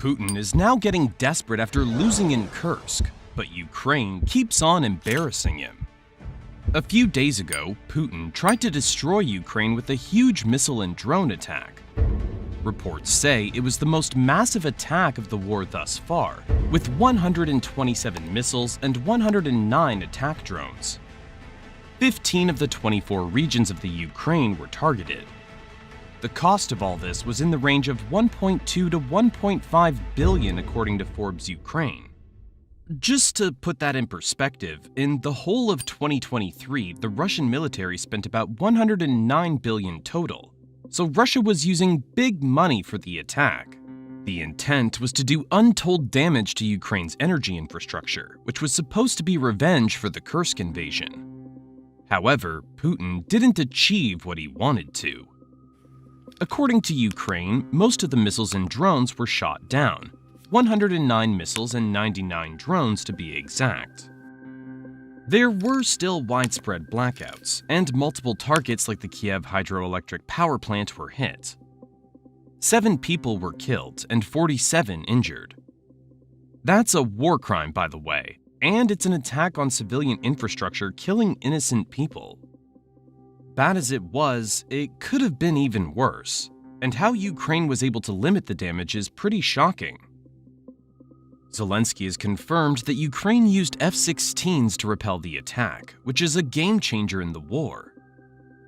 Putin is now getting desperate after losing in Kursk, but Ukraine keeps on embarrassing him. A few days ago, Putin tried to destroy Ukraine with a huge missile and drone attack. Reports say it was the most massive attack of the war thus far, with 127 missiles and 109 attack drones. 15 of the 24 regions of the Ukraine were targeted. The cost of all this was in the range of 1.2 to 1.5 billion according to Forbes Ukraine. Just to put that in perspective, in the whole of 2023, the Russian military spent about 109 billion total. So Russia was using big money for the attack. The intent was to do untold damage to Ukraine's energy infrastructure, which was supposed to be revenge for the Kursk invasion. However, Putin didn't achieve what he wanted to. According to Ukraine, most of the missiles and drones were shot down, 109 missiles and 99 drones to be exact. There were still widespread blackouts, and multiple targets like the Kiev hydroelectric power plant were hit. 7 people were killed and 47 injured. That's a war crime, by the way, and it's an attack on civilian infrastructure killing innocent people. Bad as it was, it could have been even worse, and how Ukraine was able to limit the damage is pretty shocking. Zelensky has confirmed that Ukraine used F-16s to repel the attack, which is a game changer in the war.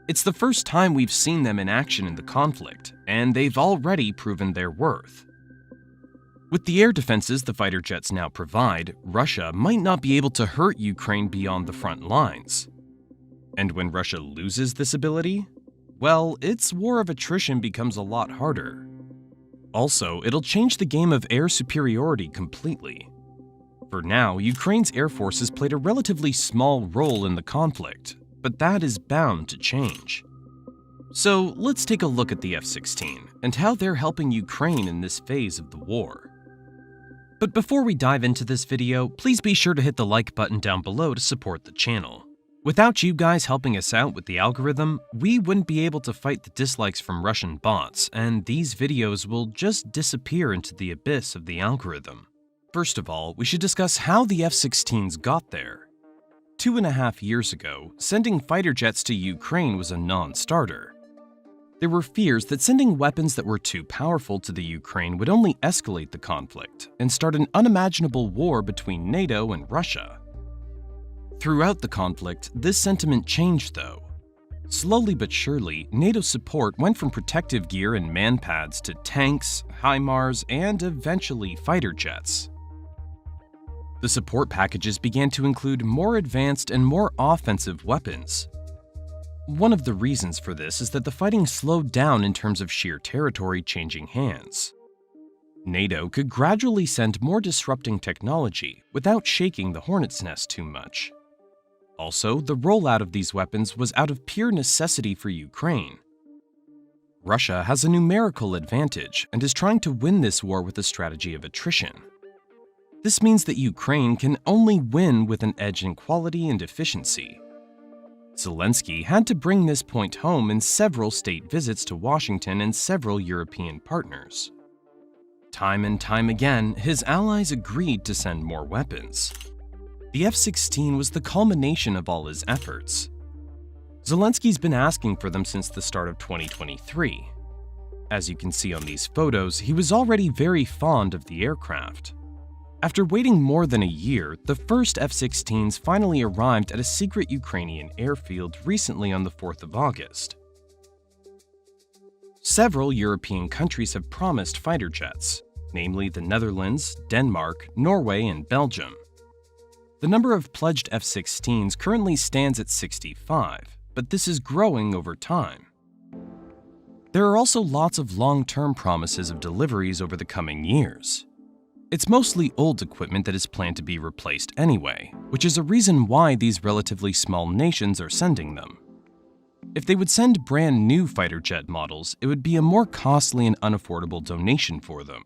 It's the first time we've seen them in action in the conflict, and they've already proven their worth. With the air defenses the fighter jets now provide, Russia might not be able to hurt Ukraine beyond the front lines. And when Russia loses this ability, well, its war of attrition becomes a lot harder. Also, it'll change the game of air superiority completely. For now, Ukraine's air forces played a relatively small role in the conflict, but that is bound to change. So let's take a look at the F-16 and how they're helping Ukraine in this phase of the war. But before we dive into this video, please be sure to hit the like button down below to support the channel. Without you guys helping us out with the algorithm, we wouldn't be able to fight the dislikes from Russian bots, and these videos will just disappear into the abyss of the algorithm. First of all, we should discuss how the F-16s got there. 2.5 years ago, sending fighter jets to Ukraine was a non-starter. There were fears that sending weapons that were too powerful to the Ukraine would only escalate the conflict and start an unimaginable war between NATO and Russia. Throughout the conflict, this sentiment changed though. Slowly but surely, NATO's support went from protective gear and manpads to tanks, HIMARS, and eventually fighter jets. The support packages began to include more advanced and more offensive weapons. One of the reasons for this is that the fighting slowed down in terms of sheer territory changing hands. NATO could gradually send more disrupting technology without shaking the hornet's nest too much. Also, the rollout of these weapons was out of pure necessity for Ukraine. Russia has a numerical advantage and is trying to win this war with a strategy of attrition. This means that Ukraine can only win with an edge in quality and efficiency. Zelensky had to bring this point home in several state visits to Washington and several European partners. Time and time again, his allies agreed to send more weapons. The F-16 was the culmination of all his efforts. Zelensky's been asking for them since the start of 2023. As you can see on these photos, he was already very fond of the aircraft. After waiting more than a year, the first F-16s finally arrived at a secret Ukrainian airfield recently on the 4th of August. Several European countries have promised fighter jets, namely the Netherlands, Denmark, Norway, and Belgium. The number of pledged F-16s currently stands at 65, but this is growing over time. There are also lots of long-term promises of deliveries over the coming years. It's mostly old equipment that is planned to be replaced anyway, which is a reason why these relatively small nations are sending them. If they would send brand new fighter jet models, it would be a more costly and unaffordable donation for them.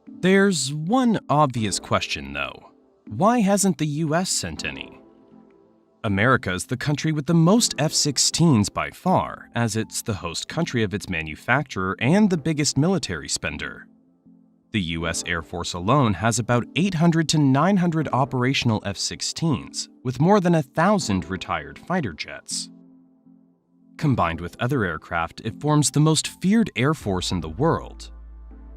There's one obvious question though. Why hasn't the US sent any? America is the country with the most F-16s by far, as it's the host country of its manufacturer and the biggest military spender. The US Air Force alone has about 800 to 900 operational F-16s, with more than 1,000 retired fighter jets. Combined with other aircraft, it forms the most feared air force in the world.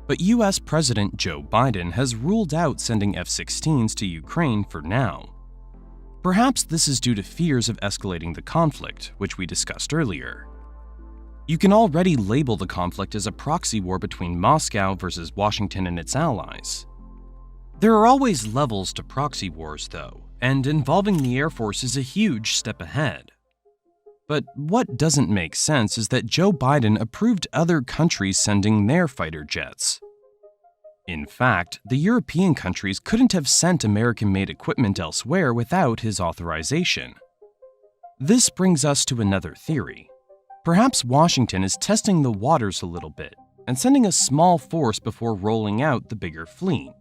But US President Joe Biden has ruled out sending F-16s to Ukraine for now. Perhaps this is due to fears of escalating the conflict, which we discussed earlier. You can already label the conflict as a proxy war between Moscow versus Washington and its allies. There are always levels to proxy wars, though, and involving the Air Force is a huge step ahead. But what doesn't make sense is that Joe Biden approved other countries sending their fighter jets. In fact, the European countries couldn't have sent American-made equipment elsewhere without his authorization. This brings us to another theory. Perhaps Washington is testing the waters a little bit and sending a small force before rolling out the bigger fleet.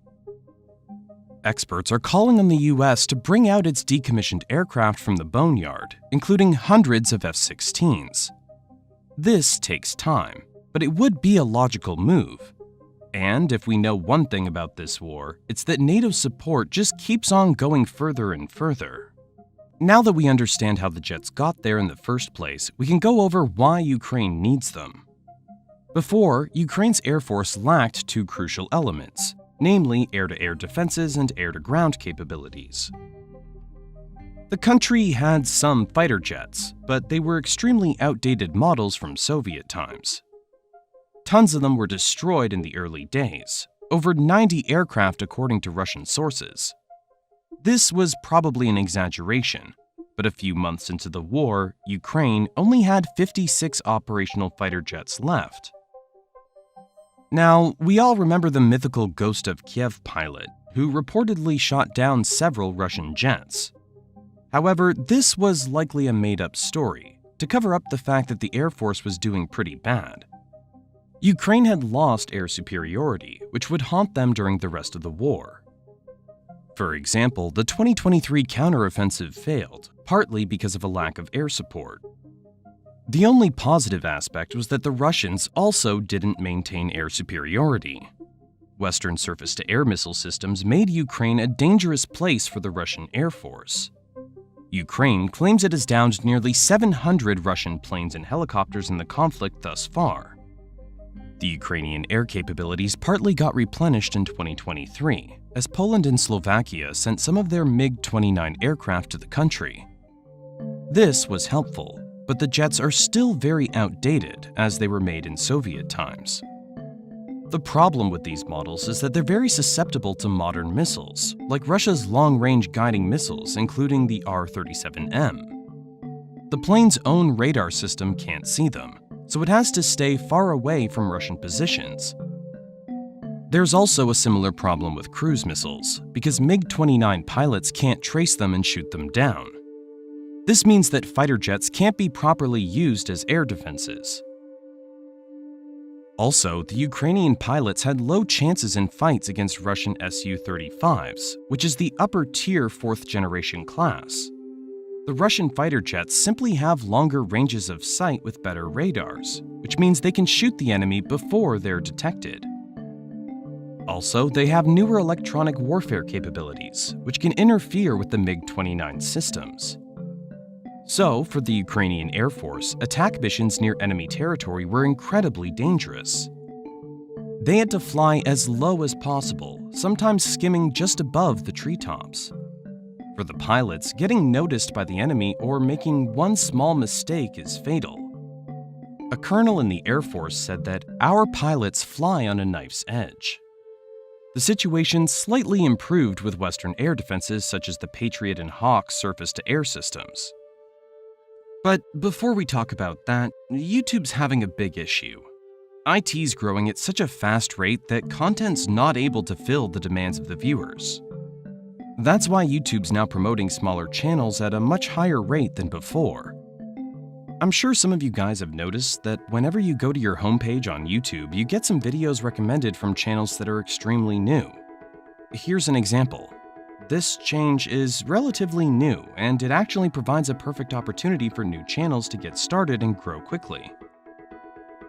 Experts are calling on the US to bring out its decommissioned aircraft from the boneyard, including hundreds of F-16s. This takes time, but it would be a logical move. And if we know one thing about this war, it's that NATO support just keeps on going further and further. Now that we understand how the jets got there in the first place, we can go over why Ukraine needs them. Before, Ukraine's Air Force lacked two crucial elements, namely air-to-air defenses and air-to-ground capabilities. The country had some fighter jets, but they were extremely outdated models from Soviet times. Tons of them were destroyed in the early days, over 90 aircraft according to Russian sources. This was probably an exaggeration, but a few months into the war, Ukraine only had 56 operational fighter jets left. Now, we all remember the mythical Ghost of Kiev pilot, who reportedly shot down several Russian jets. However, this was likely a made-up story, to cover up the fact that the Air Force was doing pretty bad. Ukraine had lost air superiority, which would haunt them during the rest of the war. For example, the 2023 counteroffensive failed, partly because of a lack of air support. The only positive aspect was that the Russians also didn't maintain air superiority. Western surface-to-air missile systems made Ukraine a dangerous place for the Russian Air Force. Ukraine claims it has downed nearly 700 Russian planes and helicopters in the conflict thus far. The Ukrainian air capabilities partly got replenished in 2023, as Poland and Slovakia sent some of their MiG-29 aircraft to the country. This was helpful, but the jets are still very outdated as they were made in Soviet times. The problem with these models is that they're very susceptible to modern missiles, like Russia's long-range guiding missiles, including the R-37M. The plane's own radar system can't see them, so it has to stay far away from Russian positions. There's also a similar problem with cruise missiles, because MiG-29 pilots can't trace them and shoot them down. This means that fighter jets can't be properly used as air defenses. Also, the Ukrainian pilots had low chances in fights against Russian Su-35s, which is the upper-tier fourth-generation class. The Russian fighter jets simply have longer ranges of sight with better radars, which means they can shoot the enemy before they're detected. Also, they have newer electronic warfare capabilities, which can interfere with the MiG-29 systems. So, for the Ukrainian Air Force, attack missions near enemy territory were incredibly dangerous. They had to fly as low as possible, sometimes skimming just above the treetops. For the pilots, getting noticed by the enemy or making one small mistake is fatal. A colonel in the Air Force said that our pilots fly on a knife's edge. The situation slightly improved with Western air defenses such as the Patriot and Hawk surface-to-air systems. But before we talk about that, YouTube's having a big issue. IT's growing at such a fast rate that content's not able to fill the demands of the viewers. That's why YouTube's now promoting smaller channels at a much higher rate than before. I'm sure some of you guys have noticed that whenever you go to your homepage on YouTube, you get some videos recommended from channels that are extremely new. Here's an example. This change is relatively new, and it actually provides a perfect opportunity for new channels to get started and grow quickly.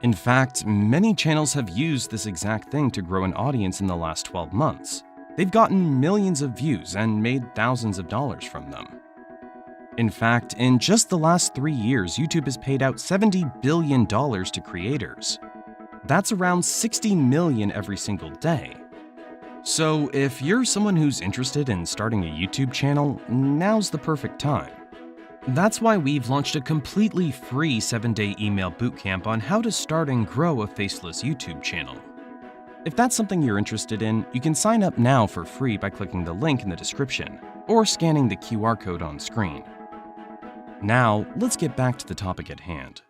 In fact, many channels have used this exact thing to grow an audience in the last 12 months. They've gotten millions of views and made thousands of dollars from them. In fact, in just the last 3 years, YouTube has paid out $70 billion to creators. That's around $60 million every single day. So if you're someone who's interested in starting a YouTube channel, now's the perfect time. That's why we've launched a completely free 7-day email bootcamp on how to start and grow a faceless YouTube channel. If that's something you're interested in, you can sign up now for free by clicking the link in the description or scanning the QR code on screen. Now, let's get back to the topic at hand.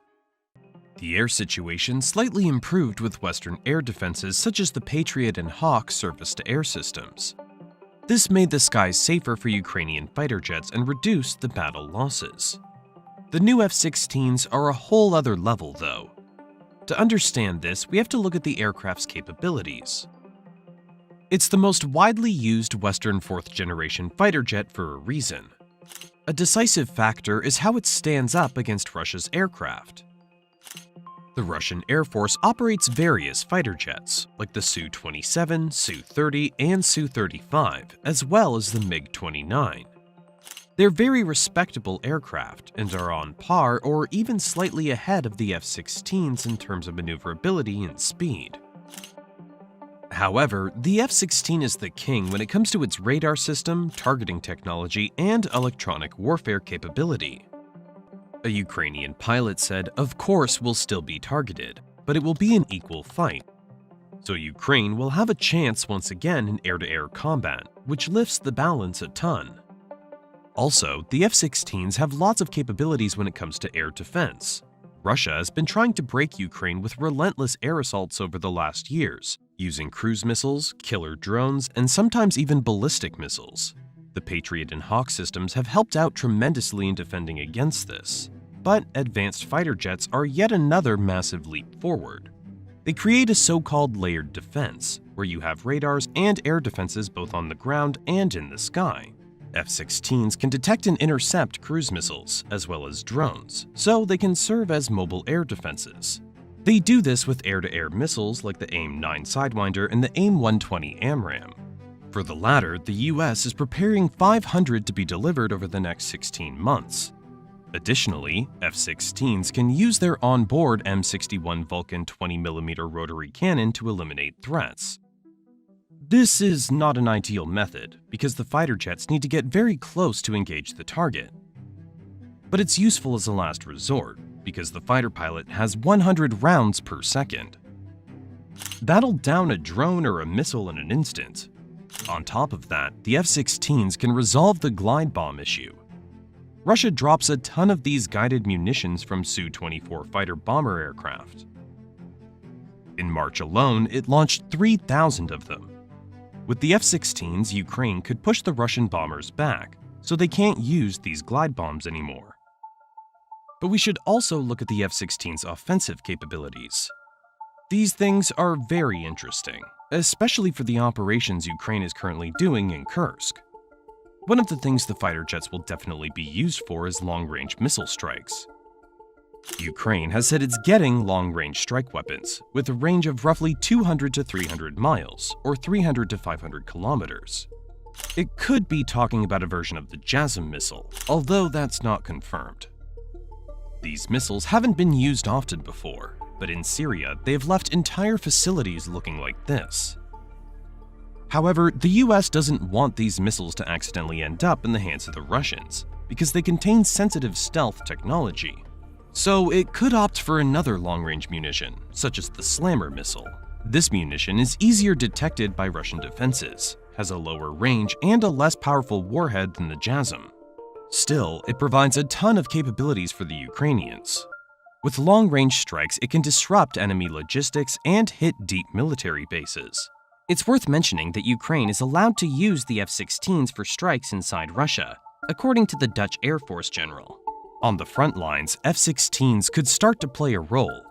The air situation slightly improved with Western air defenses such as the Patriot and Hawk surface-to-air systems. This made the skies safer for Ukrainian fighter jets and reduced the battle losses. The new F-16s are a whole other level, though. To understand this, we have to look at the aircraft's capabilities. It's the most widely used Western fourth-generation fighter jet for a reason. A decisive factor is how it stands up against Russia's aircraft. The Russian Air Force operates various fighter jets, like the Su-27, Su-30, and Su-35, as well as the MiG-29. They're very respectable aircraft and are on par or even slightly ahead of the F-16s in terms of maneuverability and speed. However, the F-16 is the king when it comes to its radar system, targeting technology, and electronic warfare capability. A Ukrainian pilot said, "Of course we'll still be targeted, but it will be an equal fight. So Ukraine will have a chance once again in air-to-air combat, which lifts the balance a ton." Also, the F-16s have lots of capabilities when it comes to air defense. Russia has been trying to break Ukraine with relentless air assaults over the last years, using cruise missiles, killer drones, and sometimes even ballistic missiles. The Patriot and Hawk systems have helped out tremendously in defending against this. But advanced fighter jets are yet another massive leap forward. They create a so-called layered defense, where you have radars and air defenses both on the ground and in the sky. F-16s can detect and intercept cruise missiles, as well as drones, so they can serve as mobile air defenses. They do this with air-to-air missiles like the AIM-9 Sidewinder and the AIM-120 AMRAAM. For the latter, the US is preparing 500 to be delivered over the next 16 months. Additionally, F-16s can use their onboard M61 Vulcan 20mm rotary cannon to eliminate threats. This is not an ideal method, because the fighter jets need to get very close to engage the target. But it's useful as a last resort, because the fighter pilot has 100 rounds per second. That'll down a drone or a missile in an instant. On top of that, the F-16s can resolve the glide bomb issue. Russia drops a ton of these guided munitions from Su-24 fighter bomber aircraft. In March alone, it launched 3,000 of them. With the F-16s, Ukraine could push the Russian bombers back, so they can't use these glide bombs anymore. But we should also look at the F-16's offensive capabilities. These things are very interesting, especially for the operations Ukraine is currently doing in Kursk. One of the things the fighter jets will definitely be used for is long-range missile strikes. Ukraine has said it's getting long-range strike weapons, with a range of roughly 200 to 300 miles, or 300 to 500 kilometers. It could be talking about a version of the JASM missile, although that's not confirmed. These missiles haven't been used often before, but in Syria, they've left entire facilities looking like this. However, the US doesn't want these missiles to accidentally end up in the hands of the Russians, because they contain sensitive stealth technology. So it could opt for another long-range munition, such as the Slammer missile. This munition is easier detected by Russian defenses, has a lower range, and a less powerful warhead than the JASM. Still, it provides a ton of capabilities for the Ukrainians. With long-range strikes, it can disrupt enemy logistics and hit deep military bases. It's worth mentioning that Ukraine is allowed to use the F-16s for strikes inside Russia, according to the Dutch Air Force General. On the front lines, F-16s could start to play a role.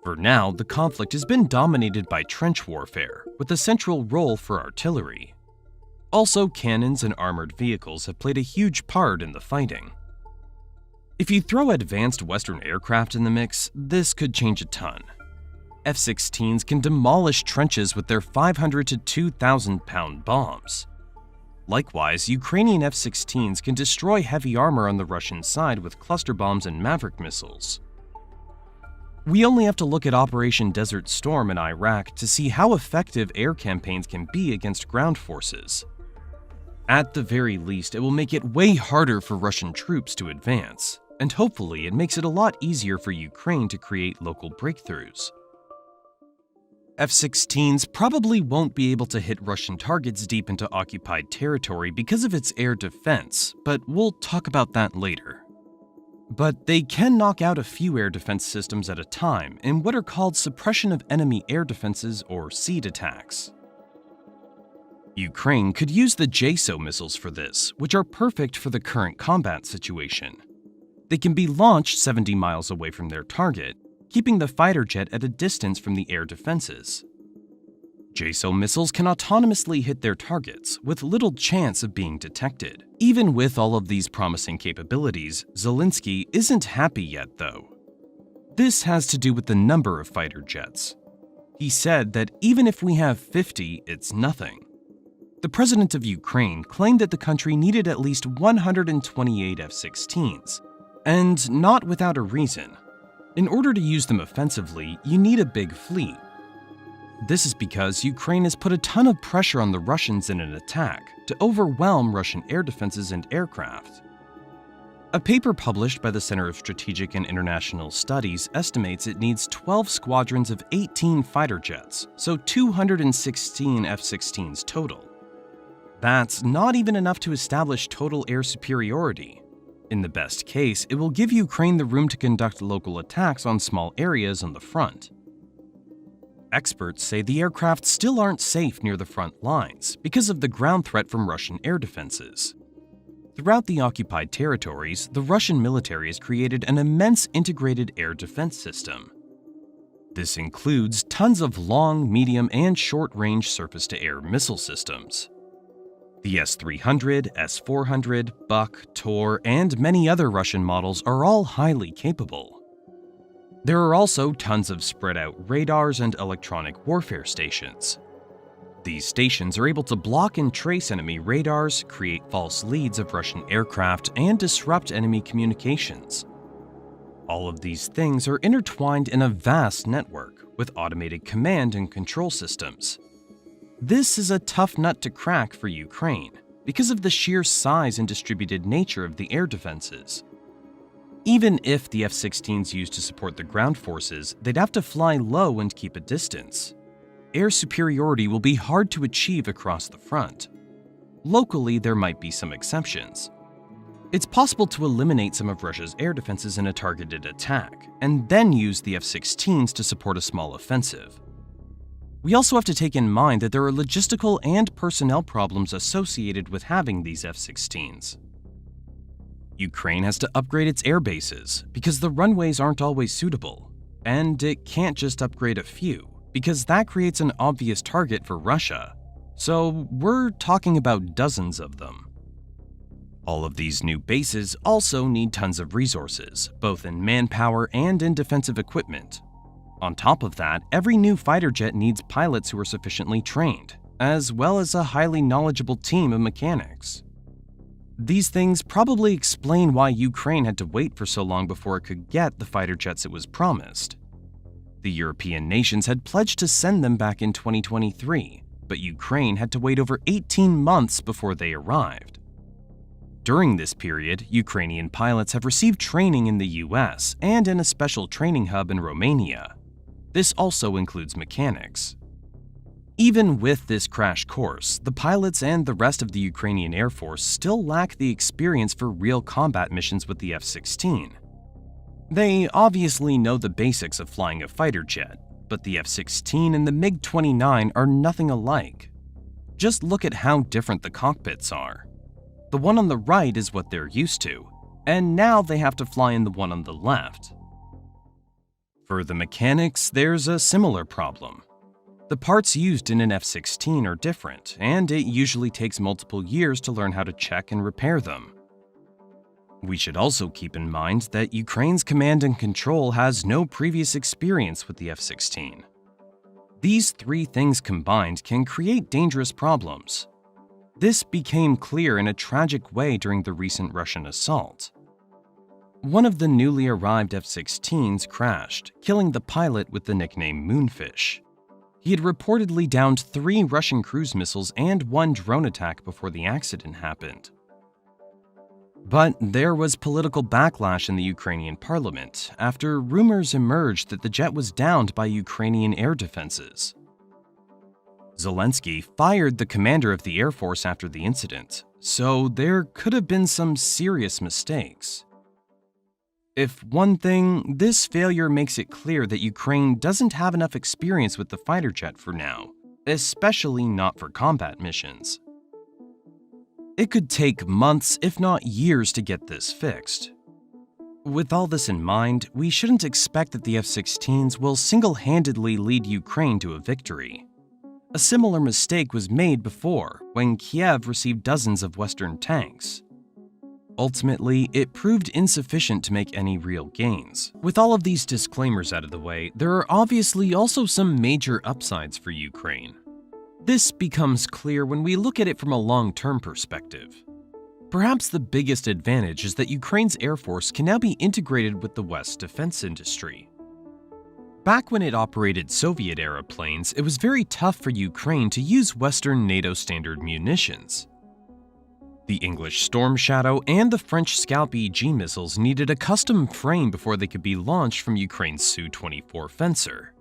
For now, the conflict has been dominated by trench warfare, with a central role for artillery. Also, cannons and armored vehicles have played a huge part in the fighting. If you throw advanced Western aircraft in the mix, this could change a ton. F-16s can demolish trenches with their 500 to 2,000-pound bombs. Likewise, Ukrainian F-16s can destroy heavy armor on the Russian side with cluster bombs and Maverick missiles. We only have to look at Operation Desert Storm in Iraq to see how effective air campaigns can be against ground forces. At the very least, it will make it way harder for Russian troops to advance, and hopefully it makes it a lot easier for Ukraine to create local breakthroughs. F-16s probably won't be able to hit Russian targets deep into occupied territory because of its air defense, but we'll talk about that later. But they can knock out a few air defense systems at a time in what are called suppression of enemy air defenses or SEAD attacks. Ukraine could use the JSO missiles for this, which are perfect for the current combat situation. They can be launched 70 miles away from their target, keeping the fighter jet at a distance from the air defenses. JSO missiles can autonomously hit their targets with little chance of being detected. Even with all of these promising capabilities, Zelensky isn't happy yet, though. This has to do with the number of fighter jets. He said that even if we have 50, it's nothing. The president of Ukraine claimed that the country needed at least 128 F-16s, and not without a reason. In order to use them offensively, you need a big fleet. This is because Ukraine has put a ton of pressure on the Russians in an attack to overwhelm Russian air defenses and aircraft. A paper published by the Center of Strategic and International Studies estimates it needs 12 squadrons of 18 fighter jets, so 216 F-16s total. That's not even enough to establish total air superiority. In the best case, it will give Ukraine the room to conduct local attacks on small areas on the front. Experts say the aircraft still aren't safe near the front lines because of the ground threat from Russian air defenses. Throughout the occupied territories, the Russian military has created an immense integrated air defense system. This includes tons of long, medium, and short-range surface-to-air missile systems. The S-300, S-400, Buk, Tor, and many other Russian models are all highly capable. There are also tons of spread-out radars and electronic warfare stations. These stations are able to block and trace enemy radars, create false leads of Russian aircraft, and disrupt enemy communications. All of these things are intertwined in a vast network with automated command and control systems. This is a tough nut to crack for Ukraine because of the sheer size and distributed nature of the air defenses. Even if the F-16s used to support the ground forces, they'd have to fly low and keep a distance. Air superiority will be hard to achieve across the front. Locally, there might be some exceptions. It's possible to eliminate some of Russia's air defenses in a targeted attack, and then use the F-16s to support a small offensive. We also have to take in mind that there are logistical and personnel problems associated with having these F-16s. Ukraine has to upgrade its air bases because the runways aren't always suitable, and it can't just upgrade a few because that creates an obvious target for Russia. So we're talking about dozens of them. All of these new bases also need tons of resources, both in manpower and in defensive equipment. On top of that, every new fighter jet needs pilots who are sufficiently trained, as well as a highly knowledgeable team of mechanics. These things probably explain why Ukraine had to wait for so long before it could get the fighter jets it was promised. The European nations had pledged to send them back in 2023, but Ukraine had to wait over 18 months before they arrived. During this period, Ukrainian pilots have received training in the US and in a special training hub in Romania. This also includes mechanics. Even with this crash course, the pilots and the rest of the Ukrainian Air Force still lack the experience for real combat missions with the F-16. They obviously know the basics of flying a fighter jet, but the F-16 and the MiG-29 are nothing alike. Just look at how different the cockpits are. The one on the right is what they're used to, and now they have to fly in the one on the left. For the mechanics, there's a similar problem. The parts used in an F-16 are different, and it usually takes multiple years to learn how to check and repair them. We should also keep in mind that Ukraine's command and control has no previous experience with the F-16. These three things combined can create dangerous problems. This became clear in a tragic way during the recent Russian assault. One of the newly arrived F-16s crashed, killing the pilot with the nickname Moonfish. He had reportedly downed 3 Russian cruise missiles and 1 drone attack before the accident happened. But there was political backlash in the Ukrainian parliament after rumors emerged that the jet was downed by Ukrainian air defenses. Zelensky fired the commander of the Air Force after the incident, so there could have been some serious mistakes. If one thing, this failure makes it clear that Ukraine doesn't have enough experience with the fighter jet for now, especially not for combat missions. It could take months, if not years, to get this fixed. With all this in mind, we shouldn't expect that the F-16s will single-handedly lead Ukraine to a victory. A similar mistake was made before, when Kiev received dozens of Western tanks. Ultimately, it proved insufficient to make any real gains. With all of these disclaimers out of the way, there are obviously also some major upsides for Ukraine. This becomes clear when we look at it from a long-term perspective. Perhaps the biggest advantage is that Ukraine's Air Force can now be integrated with the West's defense industry. Back when it operated Soviet-era planes, it was very tough for Ukraine to use Western NATO standard munitions. The English Storm Shadow and the French Scalp EG missiles needed a custom frame before they could be launched from Ukraine's Su-24 Fencer.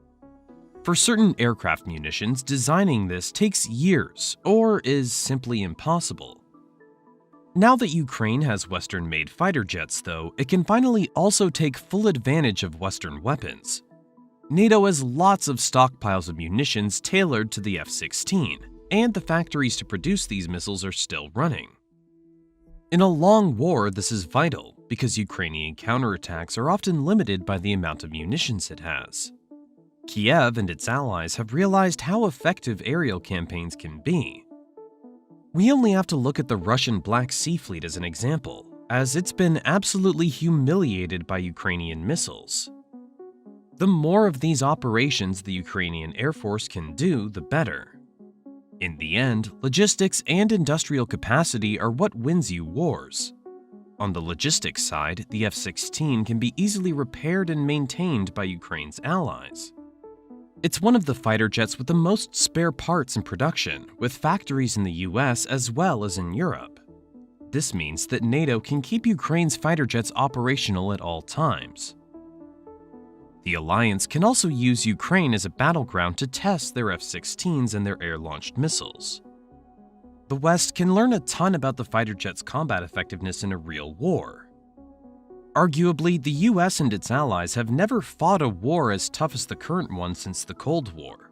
For certain aircraft munitions, designing this takes years or is simply impossible. Now that Ukraine has Western-made fighter jets, though, it can finally also take full advantage of Western weapons. NATO has lots of stockpiles of munitions tailored to the F-16, and the factories to produce these missiles are still running. In a long war, this is vital, because Ukrainian counterattacks are often limited by the amount of munitions it has. Kiev and its allies have realized how effective aerial campaigns can be. We only have to look at the Russian Black Sea Fleet as an example, as it's been absolutely humiliated by Ukrainian missiles. The more of these operations the Ukrainian Air Force can do, the better. In the end, logistics and industrial capacity are what wins you wars. On the logistics side, the F-16 can be easily repaired and maintained by Ukraine's allies. It's one of the fighter jets with the most spare parts in production, with factories in the US as well as in Europe. This means that NATO can keep Ukraine's fighter jets operational at all times. The alliance can also use Ukraine as a battleground to test their F-16s and their air-launched missiles. The West can learn a ton about the fighter jet's combat effectiveness in a real war. Arguably, the US and its allies have never fought a war as tough as the current one since the Cold War.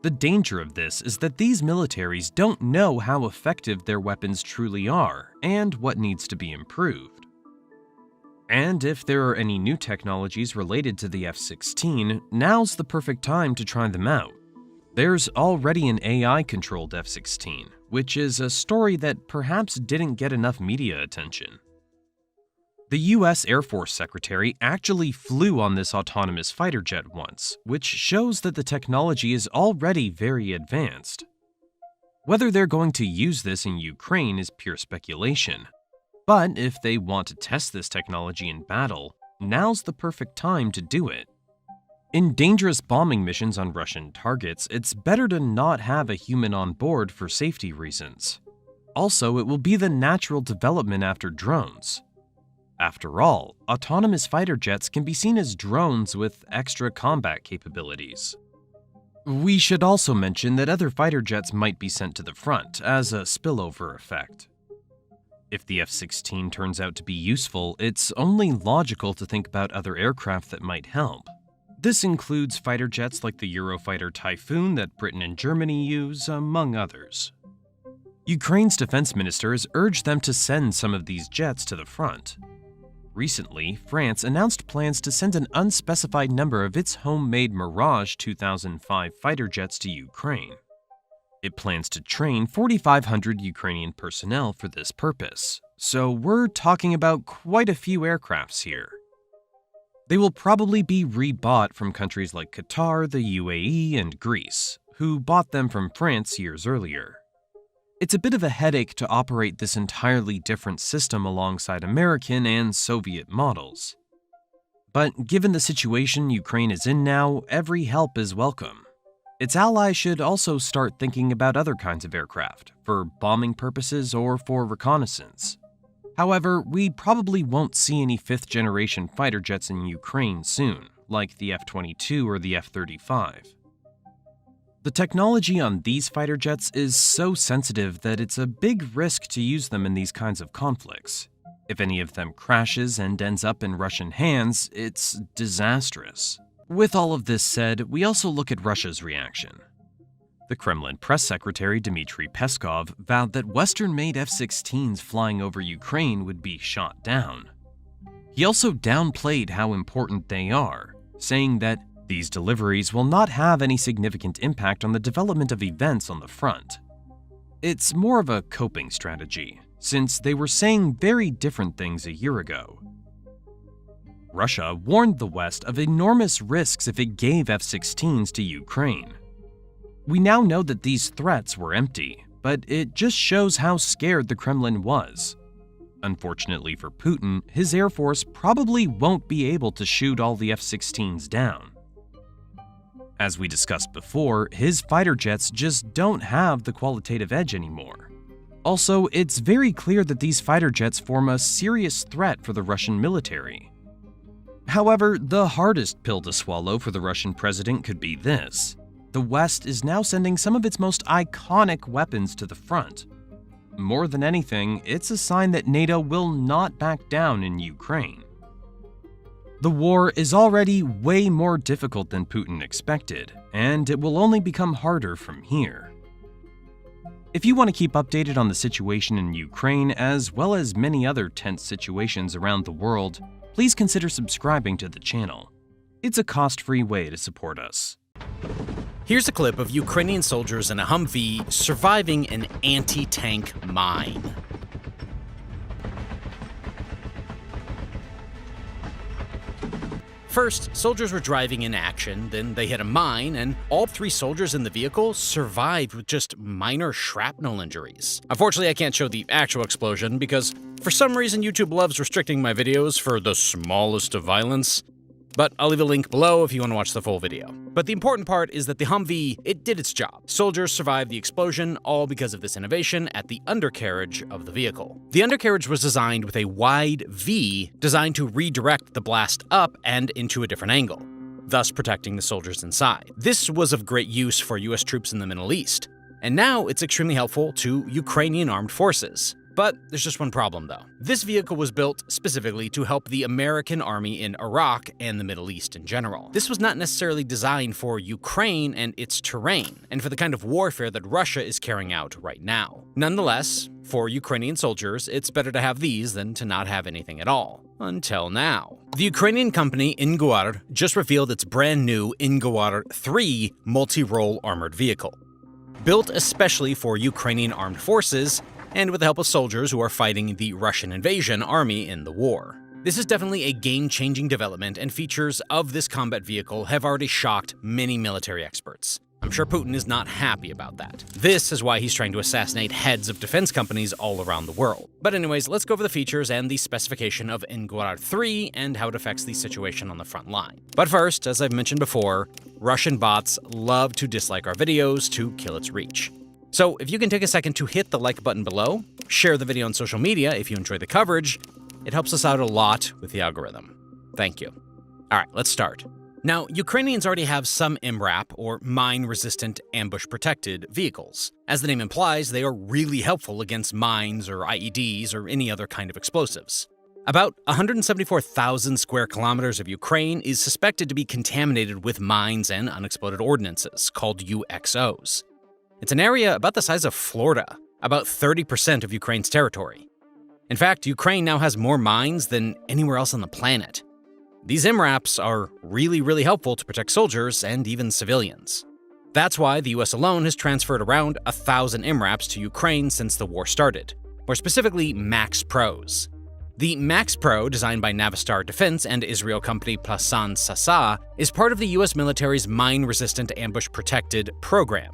The danger of this is that these militaries don't know how effective their weapons truly are and what needs to be improved. And if there are any new technologies related to the F-16, now's the perfect time to try them out. There's already an AI-controlled F-16, which is a story that perhaps didn't get enough media attention. The US Air Force Secretary actually flew on this autonomous fighter jet once, which shows that the technology is already very advanced. Whether they're going to use this in Ukraine is pure speculation. But if they want to test this technology in battle, now's the perfect time to do it. In dangerous bombing missions on Russian targets, it's better to not have a human on board for safety reasons. Also, it will be the natural development after drones. After all, autonomous fighter jets can be seen as drones with extra combat capabilities. We should also mention that other fighter jets might be sent to the front as a spillover effect. If the F-16 turns out to be useful, it's only logical to think about other aircraft that might help. This includes fighter jets like the Eurofighter Typhoon that Britain and Germany use, among others. Ukraine's defense minister has urged them to send some of these jets to the front. Recently, France announced plans to send an unspecified number of its homemade Mirage 2005 fighter jets to Ukraine. It plans to train 4,500 Ukrainian personnel for this purpose, so we're talking about quite a few aircrafts here. They will probably be rebought from countries like Qatar, the UAE, and Greece, who bought them from France years earlier. It's a bit of a headache to operate this entirely different system alongside American and Soviet models. But given the situation Ukraine is in now, every help is welcome. Its allies should also start thinking about other kinds of aircraft, for bombing purposes or for reconnaissance. However, we probably won't see any fifth-generation fighter jets in Ukraine soon, like the F-22 or the F-35. The technology on these fighter jets is so sensitive that it's a big risk to use them in these kinds of conflicts. If any of them crashes and ends up in Russian hands, it's disastrous. With all of this said, we also look at Russia's reaction. The Kremlin press secretary Dmitry Peskov vowed that Western-made F-16s flying over Ukraine would be shot down. He also downplayed how important they are, saying that these deliveries will not have any significant impact on the development of events on the front. It's more of a coping strategy, since they were saying very different things a year ago. Russia warned the West of enormous risks if it gave F-16s to Ukraine. We now know that these threats were empty, but it just shows how scared the Kremlin was. Unfortunately for Putin, his Air Force probably won't be able to shoot all the F-16s down. As we discussed before, his fighter jets just don't have the qualitative edge anymore. Also, it's very clear that these fighter jets form a serious threat for the Russian military. However, the hardest pill to swallow for the Russian president could be this. The West is now sending some of its most iconic weapons to the front. More than anything, it's a sign that NATO will not back down in Ukraine. The war is already way more difficult than Putin expected, and it will only become harder from here. If you want to keep updated on the situation in Ukraine, as well as many other tense situations around the world, please consider subscribing to the channel. It's a cost-free way to support us. Here's a clip of Ukrainian soldiers in a Humvee surviving an anti-tank mine. First, soldiers were driving in action, then they hit a mine, and all 3 soldiers in the vehicle survived with just minor shrapnel injuries. Unfortunately, I can't show the actual explosion because, for some reason, YouTube loves restricting my videos for the smallest of violence. But I'll leave a link below if you want to watch the full video. But the important part is that the Humvee, it did its job. Soldiers survived the explosion, all because of this innovation at the undercarriage of the vehicle. The undercarriage was designed with a wide V designed to redirect the blast up and into a different angle, thus protecting the soldiers inside. This was of great use for US troops in the Middle East, and now it's extremely helpful to Ukrainian armed forces. But there's just one problem though. This vehicle was built specifically to help the American army in Iraq and the Middle East in general. This was not necessarily designed for Ukraine and its terrain, and for the kind of warfare that Russia is carrying out right now. Nonetheless, for Ukrainian soldiers, it's better to have these than to not have anything at all. Until now. The Ukrainian company Inguar just revealed its brand new Inguar 3 multi-role armored vehicle. Built especially for Ukrainian armed forces, and with the help of soldiers who are fighting the Russian invasion army in the war. This is definitely a game-changing development, and features of this combat vehicle have already shocked many military experts. I'm sure Putin is not happy about that. This is why he's trying to assassinate heads of defense companies all around the world. But anyways, let's go over the features and the specification of Inguar 3 and how it affects the situation on the front line. But first, as I've mentioned before, Russian bots love to dislike our videos to kill its reach. So if you can take a second to hit the like button below, share the video on social media if you enjoy the coverage, it helps us out a lot with the algorithm. Thank you. All right, let's start. Now, Ukrainians already have some MRAP, or mine-resistant ambush-protected vehicles. As the name implies, they are really helpful against mines or IEDs or any other kind of explosives. About 174,000 square kilometers of Ukraine is suspected to be contaminated with mines and unexploded ordnances, called UXOs. It's an area about the size of Florida, about 30% of Ukraine's territory. In fact, Ukraine now has more mines than anywhere else on the planet. These MRAPs are really helpful to protect soldiers and even civilians. That's why the US alone has transferred around 1,000 MRAPs to Ukraine since the war started. more specifically Max Pros. The Max Pro, designed by Navistar Defense and Israel company Plasan Sasa, is part of the US military's Mine-Resistant Ambush-Protected program.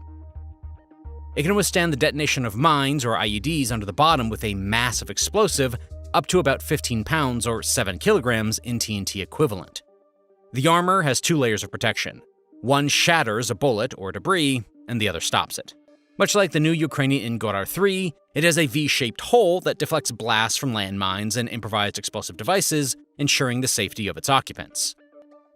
It can withstand the detonation of mines or IEDs under the bottom with a massive explosive up to about 15 pounds or 7 kilograms in TNT equivalent. The armor has 2 layers of protection. One shatters a bullet or debris, and the other stops it. Much like the new Ukrainian Ingor 3, it has a V-shaped hole that deflects blasts from landmines and improvised explosive devices, ensuring the safety of its occupants.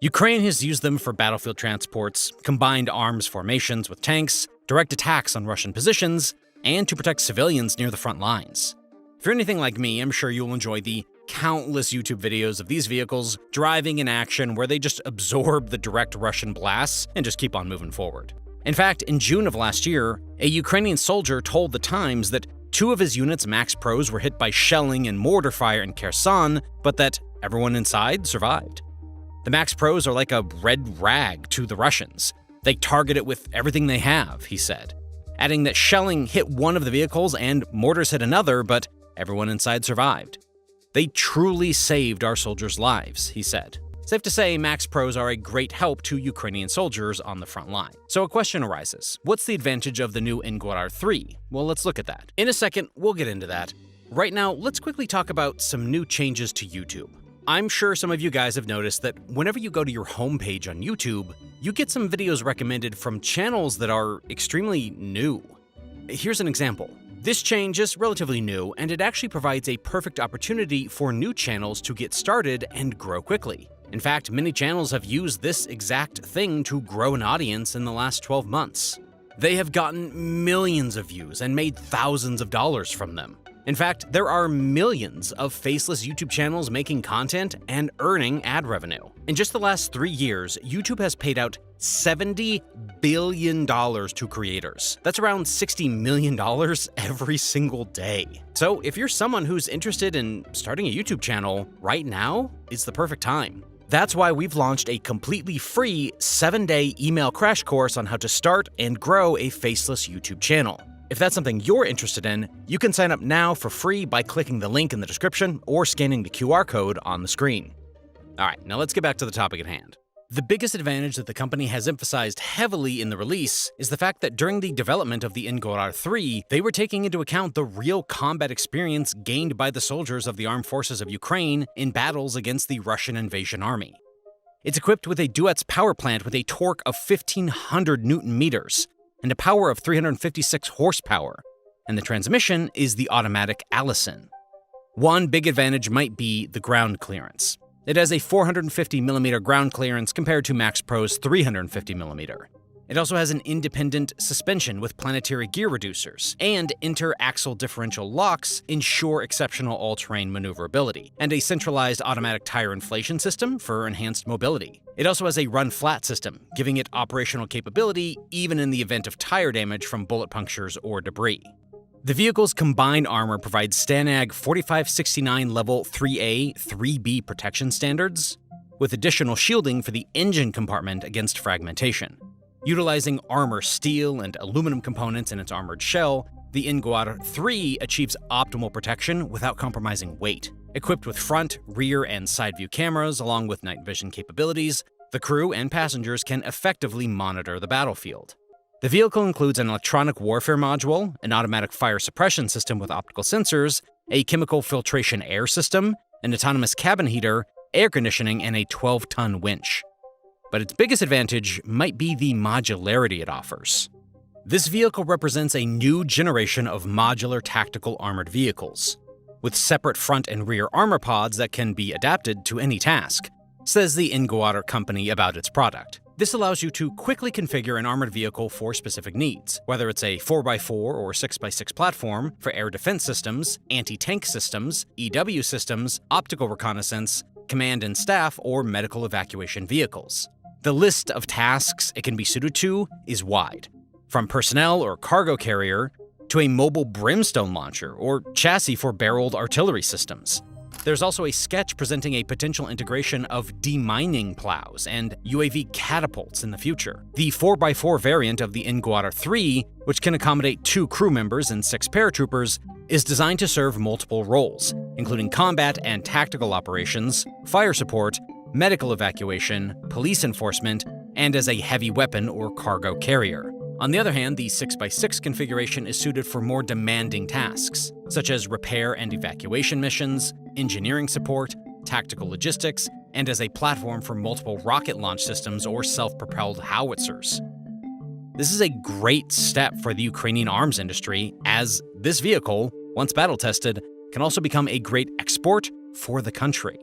Ukraine has used them for battlefield transports, combined arms formations with tanks, direct attacks on Russian positions, and to protect civilians near the front lines. If you're anything like me, I'm sure you'll enjoy the countless YouTube videos of these vehicles driving in action where they just absorb the direct Russian blasts and just keep on moving forward. In fact, in June of last year, a Ukrainian soldier told The Times that 2 of his unit's Max Pros were hit by shelling and mortar fire in Kherson, but that everyone inside survived. The Max Pros are like a red rag to the Russians. They target it with everything they have, he said, adding that shelling hit one of the vehicles and mortars hit another, but everyone inside survived. They truly saved our soldiers' lives, he said. Safe to say, Max Pros are a great help to Ukrainian soldiers on the front line. So a question arises. What's the advantage of the new Ingor 3? Well, let's look at that. In a second, we'll get into that. Right now, let's quickly talk about some new changes to YouTube. I'm sure some of you guys have noticed that whenever you go to your homepage on YouTube, you get some videos recommended from channels that are extremely new. Here's an example. This change is relatively new, and it actually provides a perfect opportunity for new channels to get started and grow quickly. In fact, many channels have used this exact thing to grow an audience in the last 12 months. They have gotten millions of views and made thousands of dollars from them. In fact, there are millions of faceless YouTube channels making content and earning ad revenue. In just the last 3 years, YouTube has paid out $70 billion to creators. That's around $60 million every single day. So if you're someone who's interested in starting a YouTube channel, right now is the perfect time. That's why we've launched a completely free 7-day email crash course on how to start and grow a faceless YouTube channel. If that's something you're interested in, you can sign up now for free by clicking the link in the description or scanning the QR code on the screen. All right, now let's get back to the topic at hand. The biggest advantage that the company has emphasized heavily in the release is the fact that during the development of the Ingor 3, they were taking into account the real combat experience gained by the soldiers of the armed forces of Ukraine in battles against the Russian invasion army. It's equipped with a Duets power plant with a torque of 1,500 Newton meters and a power of 356 horsepower, and the transmission is the automatic Allison. One big advantage might be the ground clearance. It has a 450mm ground clearance compared to Max Pro's 350mm. It also has an independent suspension with planetary gear reducers, and inter-axle differential locks ensure exceptional all-terrain maneuverability, and a centralized automatic tire inflation system for enhanced mobility. It also has a run-flat system, giving it operational capability even in the event of tire damage from bullet punctures or debris. The vehicle's combined armor provides STANAG 4569 Level 3A, 3B protection standards, with additional shielding for the engine compartment against fragmentation. Utilizing armor steel and aluminum components in its armored shell, the Ingor 3 achieves optimal protection without compromising weight. Equipped with front, rear, and side view cameras along with night vision capabilities, the crew and passengers can effectively monitor the battlefield. The vehicle includes an electronic warfare module, an automatic fire suppression system with optical sensors, a chemical filtration air system, an autonomous cabin heater, air conditioning, and a 12-ton winch. But its biggest advantage might be the modularity it offers. This vehicle represents a new generation of modular tactical armored vehicles, with separate front and rear armor pods that can be adapted to any task, says the Ingor company about its product. This allows you to quickly configure an armored vehicle for specific needs, whether it's a 4x4 or 6x6 platform for air defense systems, anti-tank systems, EW systems, optical reconnaissance, command and staff, or medical evacuation vehicles. The list of tasks it can be suited to is wide, from personnel or cargo carrier to a mobile brimstone launcher or chassis for barreled artillery systems. There's also a sketch presenting a potential integration of demining plows and UAV catapults in the future. The 4x4 variant of the Ingor 3, which can accommodate 2 crew members and 6 paratroopers, is designed to serve multiple roles, including combat and tactical operations, fire support, medical evacuation, police enforcement, and as a heavy weapon or cargo carrier. On the other hand, the 6x6 configuration is suited for more demanding tasks, such as repair and evacuation missions, engineering support, tactical logistics, and as a platform for multiple rocket launch systems or self-propelled howitzers. This is a great step for the Ukrainian arms industry, as this vehicle, once battle-tested, can also become a great export for the country.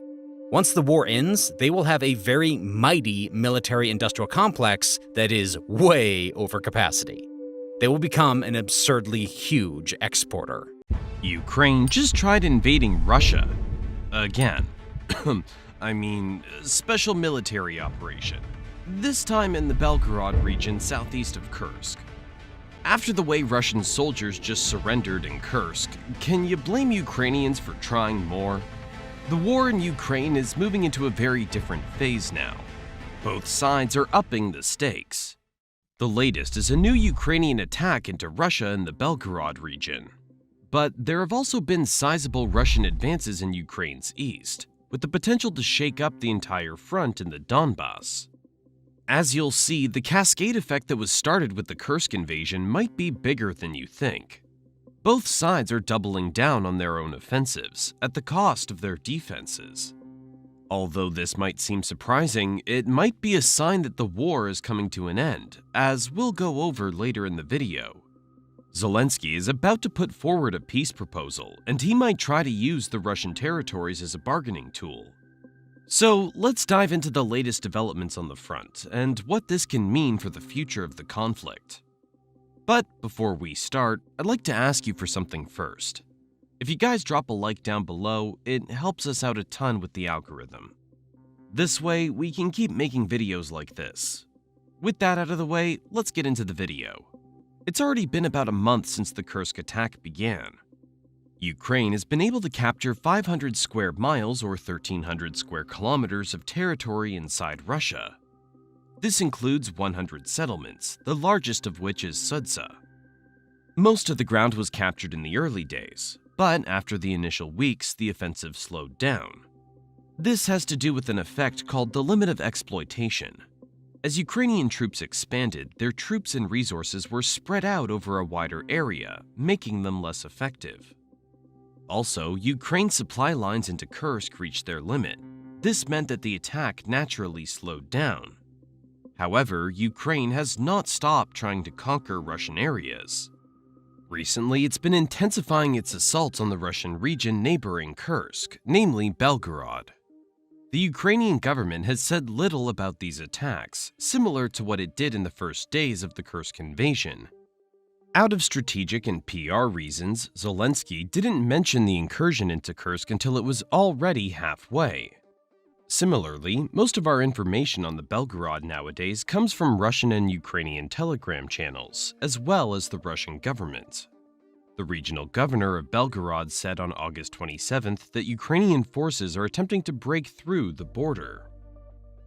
Once the war ends, they will have a very mighty military-industrial complex that is way over capacity. They will become an absurdly huge exporter. Ukraine just tried invading Russia. Again. Special military operation. This time in the Belgorod region southeast of Kursk. After the way Russian soldiers just surrendered in Kursk, can you blame Ukrainians for trying more? The war in Ukraine is moving into a very different phase now. Both sides are upping the stakes. The latest is a new Ukrainian attack into Russia in the Belgorod region. But there have also been sizable Russian advances in Ukraine's east, with the potential to shake up the entire front in the Donbass. As you'll see, the cascade effect that was started with the Kursk invasion might be bigger than you think. Both sides are doubling down on their own offensives, at the cost of their defenses. Although this might seem surprising, it might be a sign that the war is coming to an end, as we'll go over later in the video. Zelensky is about to put forward a peace proposal, and he might try to use the Russian territories as a bargaining tool. So let's dive into the latest developments on the front, and what this can mean for the future of the conflict. But before we start, I'd like to ask you for something first. If you guys drop a like down below, it helps us out a ton with the algorithm. This way, we can keep making videos like this. With that out of the way, let's get into the video. It's already been about a month since the Kursk attack began. Ukraine has been able to capture 500 square miles or 1,300 square kilometers of territory inside Russia. This includes 100 settlements, the largest of which is Sudza. Most of the ground was captured in the early days, but after the initial weeks, the offensive slowed down. This has to do with an effect called the limit of exploitation. As Ukrainian troops expanded, their troops and resources were spread out over a wider area, making them less effective. Also, Ukraine's supply lines into Kursk reached their limit. This meant that the attack naturally slowed down. However, Ukraine has not stopped trying to conquer Russian areas. Recently, it's been intensifying its assaults on the Russian region neighboring Kursk, namely Belgorod. The Ukrainian government has said little about these attacks, similar to what it did in the first days of the Kursk invasion. Out of strategic and PR reasons, Zelensky didn't mention the incursion into Kursk until it was already halfway. Similarly, most of our information on the Belgorod nowadays comes from Russian and Ukrainian Telegram channels, as well as the Russian government. The regional governor of Belgorod said on August 27th that Ukrainian forces are attempting to break through the border.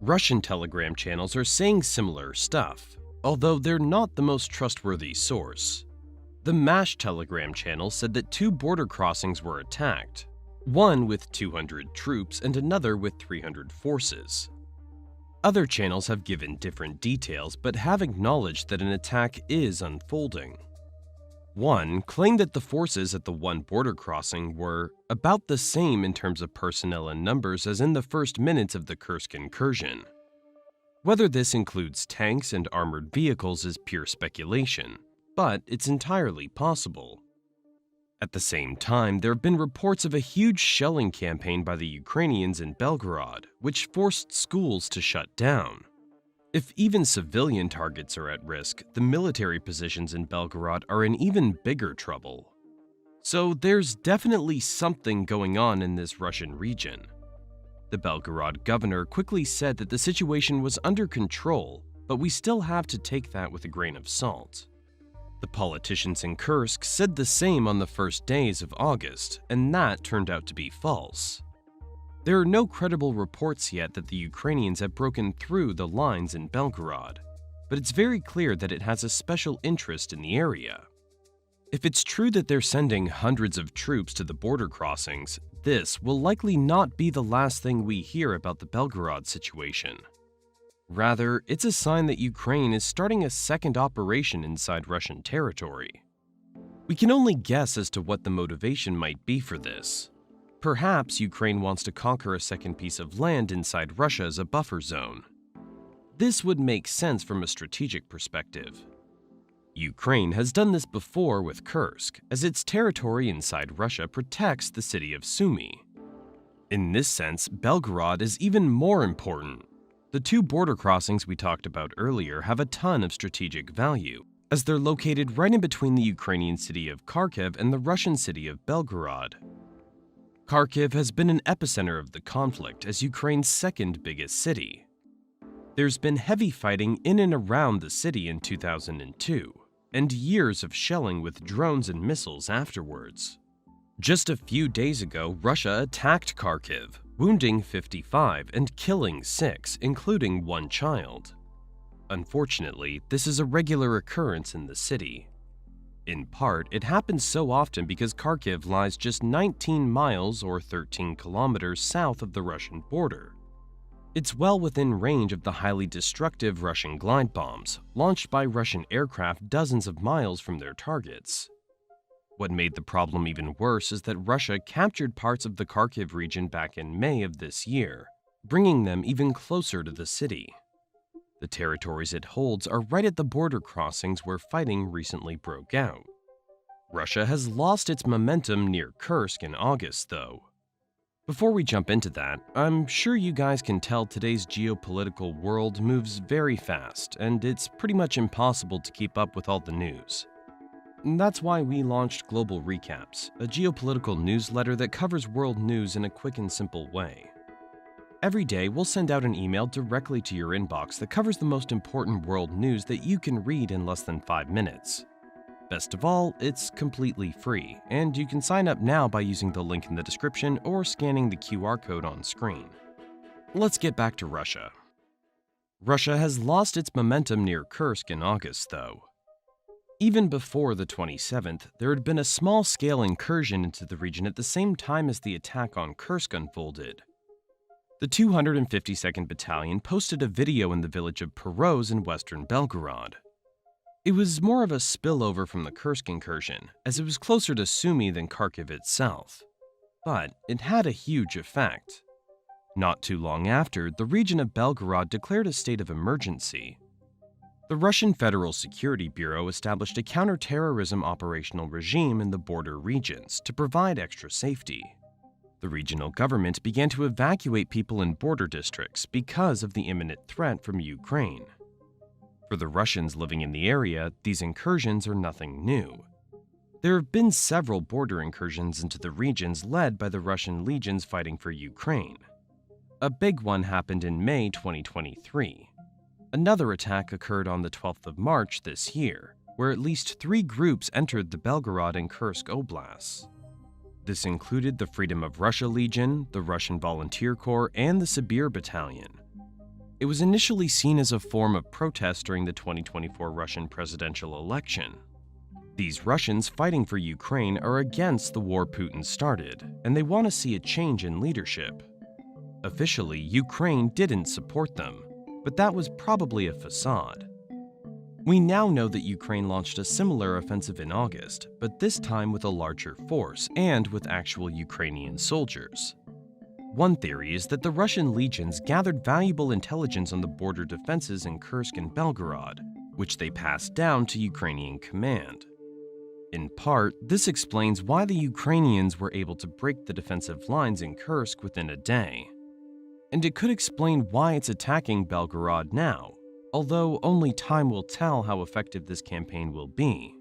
Russian Telegram channels are saying similar stuff, although they're not the most trustworthy source. The MASH Telegram channel said that 2 border crossings were attacked, one with 200 troops and another with 300 forces. Other channels have given different details but have acknowledged that an attack is unfolding. One claimed that the forces at the one border crossing were about the same in terms of personnel and numbers as in the first minutes of the Kursk incursion. Whether this includes tanks and armored vehicles is pure speculation, but it's entirely possible. At the same time, there have been reports of a huge shelling campaign by the Ukrainians in Belgorod, which forced schools to shut down. If even civilian targets are at risk, the military positions in Belgorod are in even bigger trouble. So there's definitely something going on in this Russian region. The Belgorod governor quickly said that the situation was under control, but we still have to take that with a grain of salt. The politicians in Kursk said the same on the first days of August, and that turned out to be false. There are no credible reports yet that the Ukrainians have broken through the lines in Belgorod, but it's very clear that it has a special interest in the area. If it's true that they're sending hundreds of troops to the border crossings, this will likely not be the last thing we hear about the Belgorod situation. Rather, it's a sign that Ukraine is starting a second operation inside Russian territory. We can only guess as to what the motivation might be for this. Perhaps Ukraine wants to conquer a second piece of land inside Russia as a buffer zone. This would make sense from a strategic perspective. Ukraine has done this before with Kursk, as its territory inside Russia protects the city of Sumy. In this sense, Belgorod is even more important. The two border crossings we talked about earlier have a ton of strategic value, as they're located right in between the Ukrainian city of Kharkiv and the Russian city of Belgorod. Kharkiv has been an epicenter of the conflict as Ukraine's second biggest city. There's been heavy fighting in and around the city in 2002, and years of shelling with drones and missiles afterwards. Just a few days ago, Russia attacked Kharkiv, wounding 55 and killing 6, including 1 child. Unfortunately, this is a regular occurrence in the city. In part, it happens so often because Kharkiv lies just 19 miles or 13 kilometers south of the Russian border. It's well within range of the highly destructive Russian glide bombs, launched by Russian aircraft dozens of miles from their targets. What made the problem even worse is that Russia captured parts of the Kharkiv region back in May of this year, bringing them even closer to the city. The territories it holds are right at the border crossings where fighting recently broke out. Russia has lost its momentum near Kursk in August, though. Before we jump into that, I'm sure you guys can tell today's geopolitical world moves very fast, and it's pretty much impossible to keep up with all the news. That's why we launched Global Recaps, a geopolitical newsletter that covers world news in a quick and simple way. Every day, we'll send out an email directly to your inbox that covers the most important world news that you can read in less than 5 minutes. Best of all, it's completely free, and you can sign up now by using the link in the description or scanning the QR code on screen. Let's get back to Russia. Russia has lost its momentum near Kursk in August, though. Even before the 27th, there had been a small-scale incursion into the region at the same time as the attack on Kursk unfolded. The 252nd Battalion posted a video in the village of Peroz in western Belgorod. It was more of a spillover from the Kursk incursion, as it was closer to Sumy than Kharkiv itself. But it had a huge effect. Not too long after, the region of Belgorod declared a state of emergency. The Russian Federal Security Bureau established a counter-terrorism operational regime in the border regions to provide extra safety. The regional government began to evacuate people in border districts because of the imminent threat from Ukraine. For the Russians living in the area, these incursions are nothing new. There have been several border incursions into the regions led by the Russian legions fighting for Ukraine. A big one happened in May 2023. Another attack occurred on the 12th of March this year, where at least 3 groups entered the Belgorod and Kursk oblasts. This included the Freedom of Russia Legion, the Russian Volunteer Corps, and the Sibir Battalion. It was initially seen as a form of protest during the 2024 Russian presidential election. These Russians fighting for Ukraine are against the war Putin started, and they want to see a change in leadership. Officially, Ukraine didn't support them, but that was probably a facade. We now know that Ukraine launched a similar offensive in August, but this time with a larger force and with actual Ukrainian soldiers. One theory is that the Russian legions gathered valuable intelligence on the border defenses in Kursk and Belgorod, which they passed down to Ukrainian command. In part, this explains why the Ukrainians were able to break the defensive lines in Kursk within a day. And it could explain why it's attacking Belgorod now, although only time will tell how effective this campaign will be.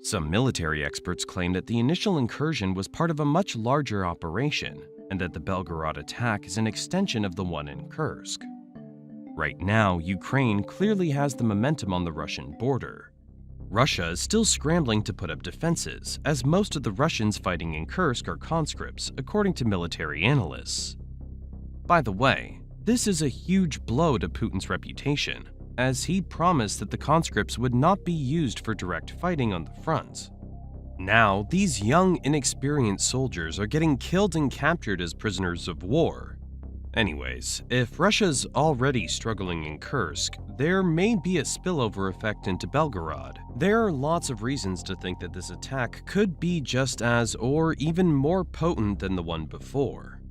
Some military experts claim that the initial incursion was part of a much larger operation, and that the Belgorod attack is an extension of the one in Kursk. Right now, Ukraine clearly has the momentum on the Russian border. Russia is still scrambling to put up defenses, as most of the Russians fighting in Kursk are conscripts, according to military analysts. By the way, this is a huge blow to Putin's reputation, as he promised that the conscripts would not be used for direct fighting on the front. Now, these young, inexperienced soldiers are getting killed and captured as prisoners of war. Anyways, if Russia's already struggling in Kursk, there may be a spillover effect into Belgorod. There are lots of reasons to think that this attack could be just as or even more potent than the one before.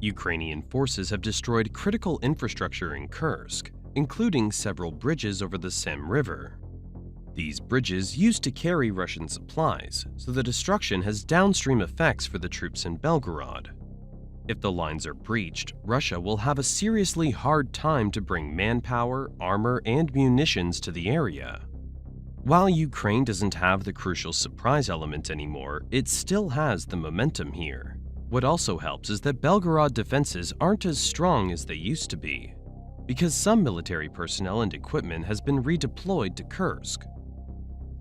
Ukrainian forces have destroyed critical infrastructure in Kursk, including several bridges over the Sem River. These bridges used to carry Russian supplies, so the destruction has downstream effects for the troops in Belgorod. If the lines are breached, Russia will have a seriously hard time to bring manpower, armor, and munitions to the area. While Ukraine doesn't have the crucial surprise element anymore, it still has the momentum here. What also helps is that Belgorod defenses aren't as strong as they used to be, because some military personnel and equipment has been redeployed to Kursk.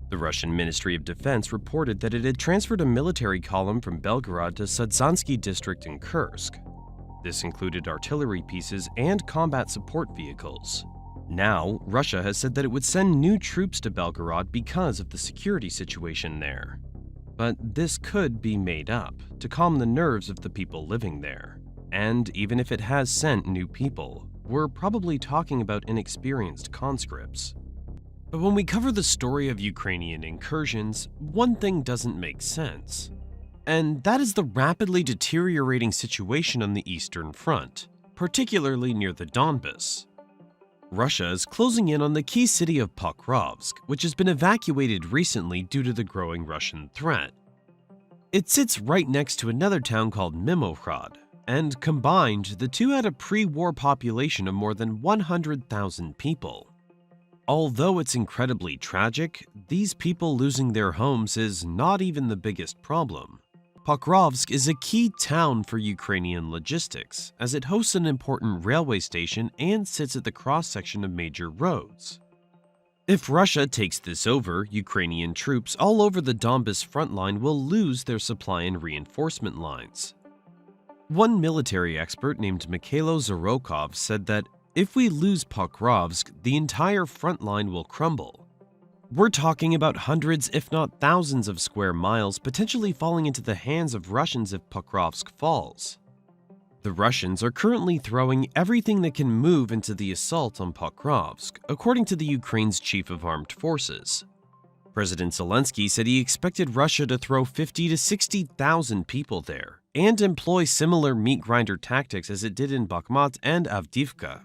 The Russian Ministry of Defense reported that it had transferred a military column from Belgorod to Sadzansky district in Kursk. This included artillery pieces and combat support vehicles. Now, Russia has said that it would send new troops to Belgorod because of the security situation there. But this could be made up to calm the nerves of the people living there. And even if it has sent new people, we're probably talking about inexperienced conscripts. But when we cover the story of Ukrainian incursions, one thing doesn't make sense. And that is the rapidly deteriorating situation on the Eastern Front, particularly near the Donbas. Russia is closing in on the key city of Pokrovsk, which has been evacuated recently due to the growing Russian threat. It sits right next to another town called Mimohrad, and combined, the two had a pre-war population of more than 100,000 people. Although it's incredibly tragic, these people losing their homes is not even the biggest problem. Pokrovsk is a key town for Ukrainian logistics, as it hosts an important railway station and sits at the cross-section of major roads. If Russia takes this over, Ukrainian troops all over the Donbas front line will lose their supply and reinforcement lines. One military expert named Mikhailo Zarokov said that if we lose Pokrovsk, the entire front line will crumble. We're talking about hundreds, if not thousands, of square miles potentially falling into the hands of Russians if Pokrovsk falls. The Russians are currently throwing everything that can move into the assault on Pokrovsk, according to the Ukraine's chief of armed forces. President Zelensky said he expected Russia to throw 50 to 60,000 people there and employ similar meat grinder tactics as it did in Bakhmut and Avdiivka.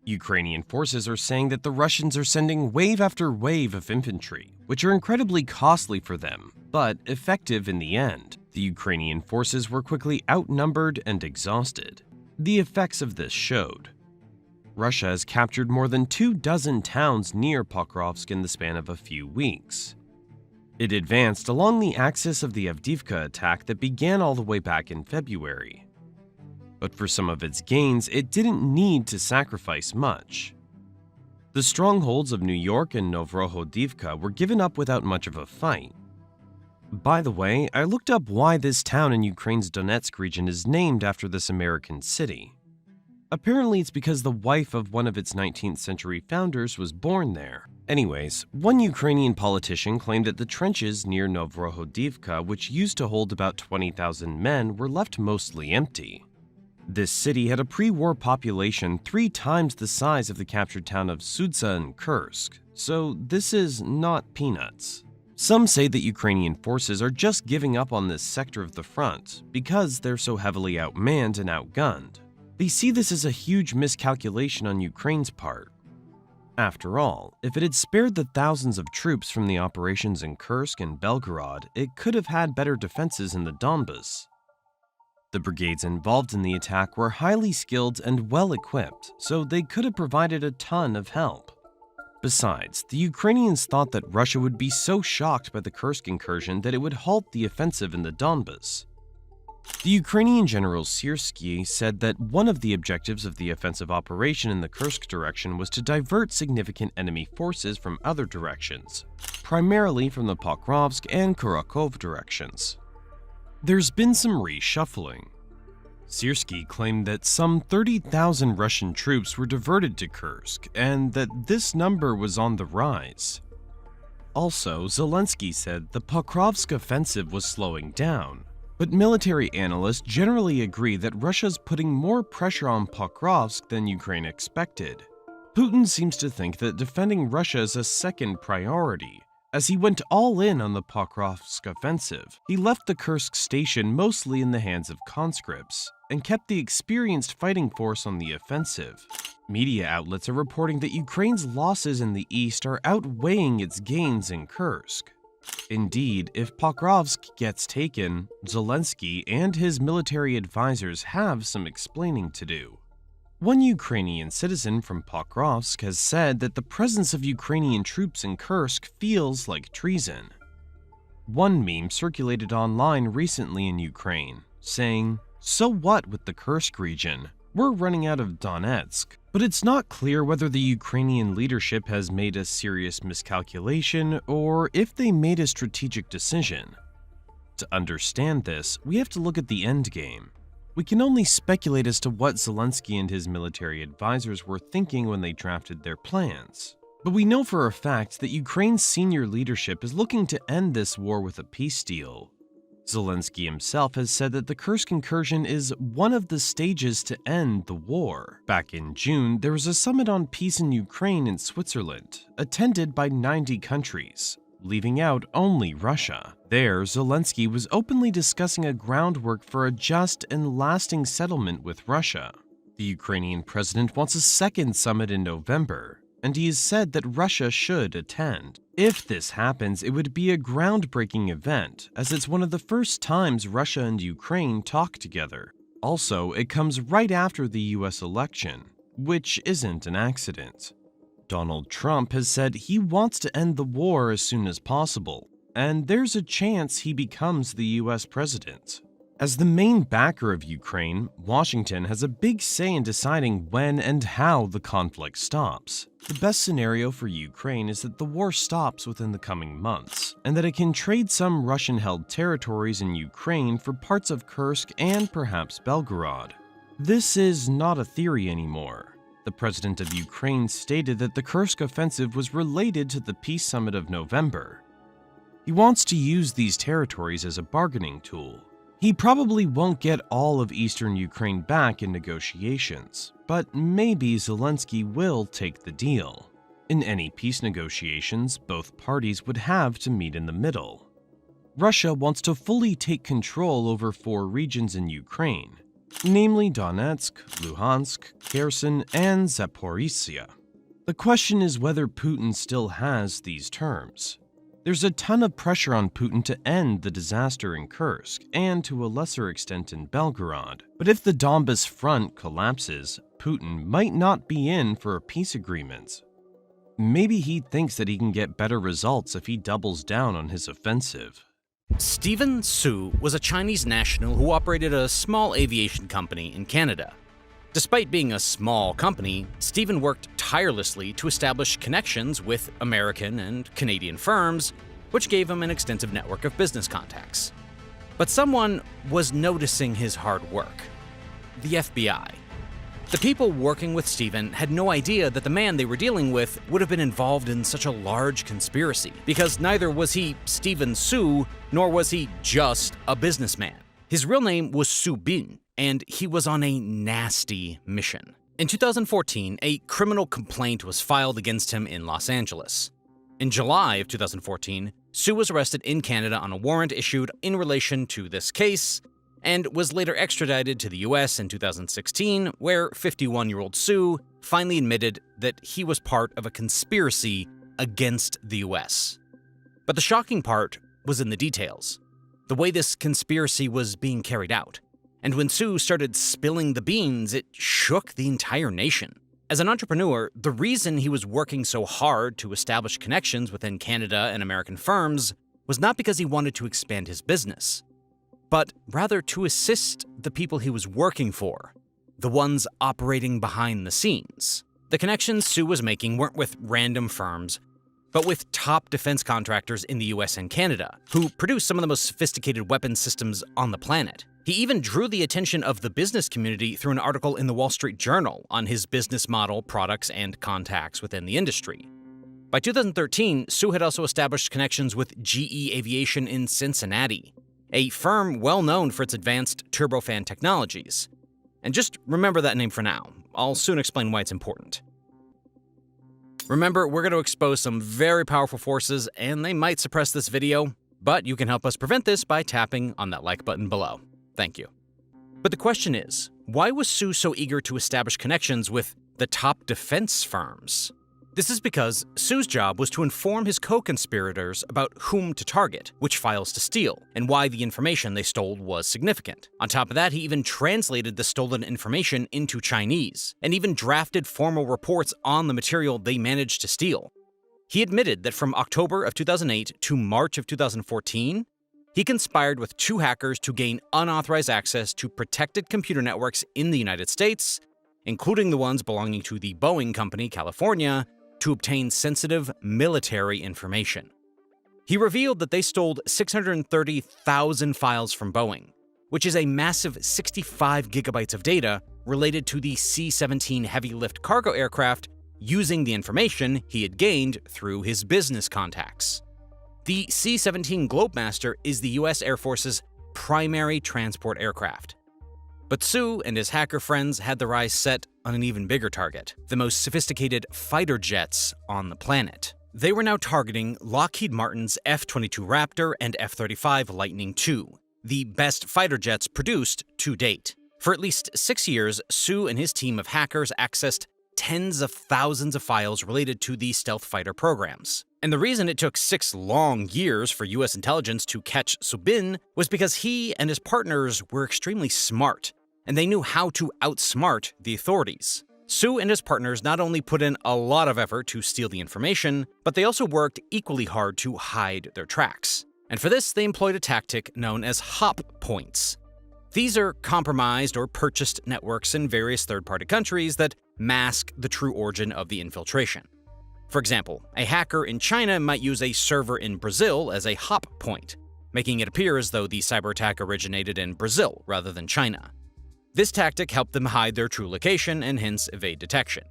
Ukrainian forces are saying that the Russians are sending wave after wave of infantry, which are incredibly costly for them, but effective in the end. The Ukrainian forces were quickly outnumbered and exhausted. The effects of this showed. Russia has captured more than 24 towns near Pokrovsk in the span of a few weeks. It advanced along the axis of the Avdiivka attack that began all the way back in February. But for some of its gains, it didn't need to sacrifice much. The strongholds of New York and Novrohodivka were given up without much of a fight. By the way, I looked up why this town in Ukraine's Donetsk region is named after this American city. Apparently, it's because the wife of one of its 19th century founders was born there. Anyways, one Ukrainian politician claimed that the trenches near Novrohodivka, which used to hold about 20,000 men, were left mostly empty. This city had a pre-war population 3 times the size of the captured town of Sudza and Kursk, so this is not peanuts. Some say that Ukrainian forces are just giving up on this sector of the front because they're so heavily outmanned and outgunned. They see this as a huge miscalculation on Ukraine's part. After all, if it had spared the thousands of troops from the operations in Kursk and Belgorod, it could have had better defenses in the Donbas. The brigades involved in the attack were highly skilled and well-equipped, so they could have provided a ton of help. Besides, the Ukrainians thought that Russia would be so shocked by the Kursk incursion that it would halt the offensive in the Donbas. The Ukrainian general Syrskyi said that one of the objectives of the offensive operation in the Kursk direction was to divert significant enemy forces from other directions, primarily from the Pokrovsk and Kurakov directions. There's been some reshuffling. Syrskyi claimed that some 30,000 Russian troops were diverted to Kursk and that this number was on the rise. Also, Zelensky said the Pokrovsk offensive was slowing down, but military analysts generally agree that Russia's putting more pressure on Pokrovsk than Ukraine expected. Putin seems to think that defending Russia is a second priority, as he went all in on the Pokrovsk offensive. He left the Kursk station mostly in the hands of conscripts, and kept the experienced fighting force on the offensive. Media outlets are reporting that Ukraine's losses in the east are outweighing its gains in Kursk. Indeed, if Pokrovsk gets taken, Zelensky and his military advisors have some explaining to do. One Ukrainian citizen from Pokrovsk has said that the presence of Ukrainian troops in Kursk feels like treason. One meme circulated online recently in Ukraine, saying, "So what with the Kursk region? We're running out of Donetsk." But it's not clear whether the Ukrainian leadership has made a serious miscalculation or if they made a strategic decision. To understand this, we have to look at the endgame. We can only speculate as to what Zelensky and his military advisors were thinking when they drafted their plans. But we know for a fact that Ukraine's senior leadership is looking to end this war with a peace deal. Zelensky himself has said that the Kursk incursion is one of the stages to end the war. Back in June, there was a summit on peace in Ukraine in Switzerland, attended by 90 countries, leaving out only Russia. There, Zelensky was openly discussing a groundwork for a just and lasting settlement with Russia. The Ukrainian president wants a second summit in November, and he has said that Russia should attend. If this happens, it would be a groundbreaking event, as it's one of the first times Russia and Ukraine talk together. Also, it comes right after the US election, which isn't an accident. Donald Trump has said he wants to end the war as soon as possible, and there's a chance he becomes the US president. As the main backer of Ukraine, Washington has a big say in deciding when and how the conflict stops. The best scenario for Ukraine is that the war stops within the coming months, and that it can trade some Russian-held territories in Ukraine for parts of Kursk and perhaps Belgorod. This is not a theory anymore. The president of Ukraine stated that the Kursk offensive was related to the peace summit of November. He wants to use these territories as a bargaining tool. He probably won't get all of eastern Ukraine back in negotiations, but maybe Zelensky will take the deal. In any peace negotiations, both parties would have to meet in the middle. Russia wants to fully take control over 4 regions in Ukraine, namely Donetsk, Luhansk, Kherson, and Zaporizhzhia. The question is whether Putin still has these terms. There's a ton of pressure on Putin to end the disaster in Kursk, and to a lesser extent in Belgorod. But if the Donbas front collapses, Putin might not be in for a peace agreement. Maybe he thinks that he can get better results if he doubles down on his offensive. Stephen Su was a Chinese national who operated a small aviation company in Canada. Despite being a small company, Stephen worked tirelessly to establish connections with American and Canadian firms, which gave him an extensive network of business contacts. But someone was noticing his hard work: the FBI. The people working with Stephen had no idea that the man they were dealing with would have been involved in such a large conspiracy, because neither was he Stephen Su, nor was he just a businessman. His real name was Su Bin, and he was on a nasty mission. In 2014, a criminal complaint was filed against him in Los Angeles. In July of 2014, Su was arrested in Canada on a warrant issued in relation to this case, and was later extradited to the US in 2016, where 51-year-old Su finally admitted that he was part of a conspiracy against the US. But the shocking part was in the details, the way this conspiracy was being carried out. And when Su started spilling the beans, it shook the entire nation. As an entrepreneur, the reason he was working so hard to establish connections within Canada and American firms was not because he wanted to expand his business, but rather to assist the people he was working for, the ones operating behind the scenes. The connections Su was making weren't with random firms, but with top defense contractors in the US and Canada, who produce some of the most sophisticated weapon systems on the planet. He even drew the attention of the business community through an article in the Wall Street Journal on his business model, products, and contacts within the industry. By 2013, Su had also established connections with GE Aviation in Cincinnati, a firm well known for its advanced turbofan technologies. And just remember that name for now. I'll soon explain why it's important. Remember, we're going to expose some very powerful forces, and they might suppress this video, but you can help us prevent this by tapping on that like button below. Thank you. But the question is, why was Su so eager to establish connections with the top defense firms? This is because Su's job was to inform his co-conspirators about whom to target, which files to steal, and why the information they stole was significant. On top of that, he even translated the stolen information into Chinese, and even drafted formal reports on the material they managed to steal. He admitted that from October of 2008 to March of 2014, he conspired with 2 hackers to gain unauthorized access to protected computer networks in the United States, including the ones belonging to the Boeing Company, California, to obtain sensitive military information. He revealed that they stole 630,000 files from Boeing, which is a massive 65 gigabytes of data related to the C-17 heavy-lift cargo aircraft, using the information he had gained through his business contacts. The C-17 Globemaster is the US Air Force's primary transport aircraft. But Su and his hacker friends had their eyes set on an even bigger target, the most sophisticated fighter jets on the planet. They were now targeting Lockheed Martin's F-22 Raptor and F-35 Lightning II, the best fighter jets produced to date. For at least 6 years, Su and his team of hackers accessed tens of thousands of files related to the stealth fighter programs. And the reason it took 6 long years for US intelligence to catch Su-bin was because he and his partners were extremely smart, and they knew how to outsmart the authorities. Su and his partners not only put in a lot of effort to steal the information, but they also worked equally hard to hide their tracks. And for this, they employed a tactic known as hop points. These are compromised or purchased networks in various third-party countries that mask the true origin of the infiltration. For example, a hacker in China might use a server in Brazil as a hop point, making it appear as though the cyber attack originated in Brazil rather than China. This tactic helped them hide their true location and hence evade detection.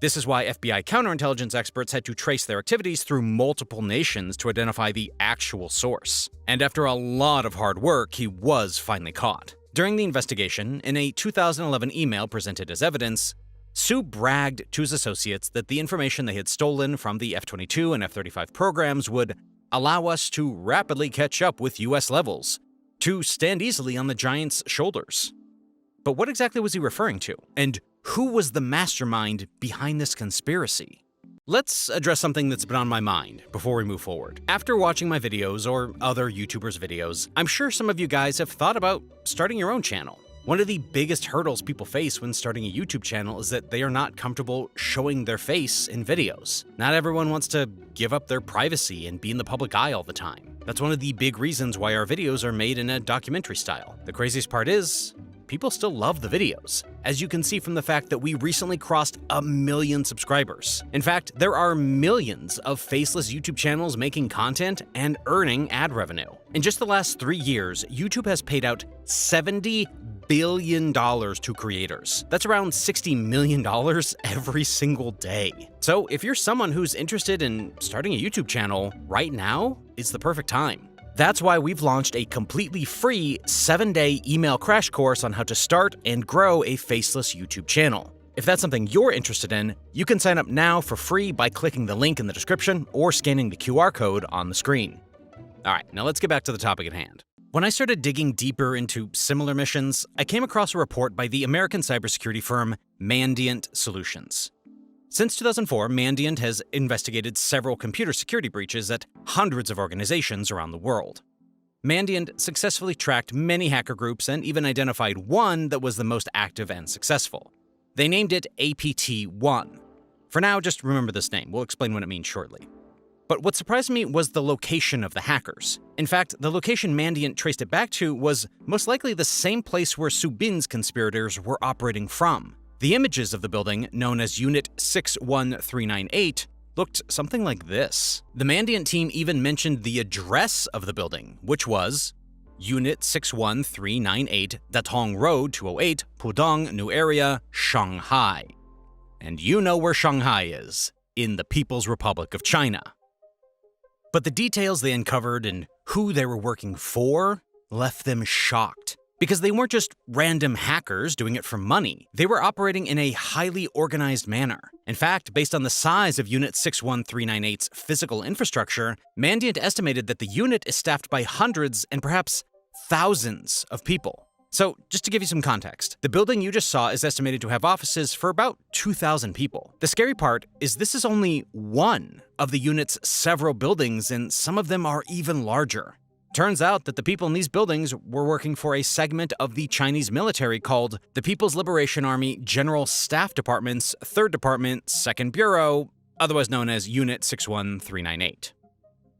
This is why FBI counterintelligence experts had to trace their activities through multiple nations to identify the actual source. And after a lot of hard work, he was finally caught. During the investigation, in a 2011 email presented as evidence, Su bragged to his associates that the information they had stolen from the F-22 and F-35 programs would allow us to rapidly catch up with US levels, to stand easily on the giant's shoulders. But what exactly was he referring to? And who was the mastermind behind this conspiracy? Let's address something that's been on my mind before we move forward. After watching my videos or other YouTubers' videos, I'm sure some of you guys have thought about starting your own channel. One of the biggest hurdles people face when starting a YouTube channel is that they are not comfortable showing their face in videos. Not everyone wants to give up their privacy and be in the public eye all the time. That's one of the big reasons why our videos are made in a documentary style. The craziest part is, people still love the videos, as you can see from the fact that we recently crossed 1 million subscribers. In fact, there are millions of faceless YouTube channels making content and earning ad revenue. In just the last 3 years, YouTube has paid out $70 billion to creators. That's around $60 million every single day. So if you're someone who's interested in starting a YouTube channel, right now is the perfect time. That's why we've launched a completely free 7-day email crash course on how to start and grow a faceless YouTube channel. If that's something you're interested in, you can sign up now for free by clicking the link in the description or scanning the QR code on the screen. All right, now let's get back to the topic at hand. When I started digging deeper into similar missions, I came across a report by the American cybersecurity firm Mandiant Solutions. Since 2004, Mandiant has investigated several computer security breaches at hundreds of organizations around the world. Mandiant successfully tracked many hacker groups and even identified one that was the most active and successful. They named it APT-1. For now, just remember this name. We'll explain what it means shortly. But what surprised me was the location of the hackers. In fact, the location Mandiant traced it back to was most likely the same place where Su-bin's conspirators were operating from. The images of the building, known as Unit 61398, looked something like this. The Mandiant team even mentioned the address of the building, which was Unit 61398, Datong Road 208, Pudong, New Area, Shanghai. And you know where Shanghai is. in the People's Republic of China. But the details they uncovered and who they were working for left them shocked. Because they weren't just random hackers doing it for money. They were operating in a highly organized manner. In fact, based on the size of Unit 61398's physical infrastructure, Mandiant estimated that the unit is staffed by hundreds and perhaps thousands of people. So, just to give you some context, the building you just saw is estimated to have offices for about 2,000 people. The scary part is this is only one of the unit's several buildings, and some of them are even larger. Turns out that the people in these buildings were working for a segment of the Chinese military called the People's Liberation Army General Staff Department's 3rd Department, 2nd Bureau, otherwise known as Unit 61398.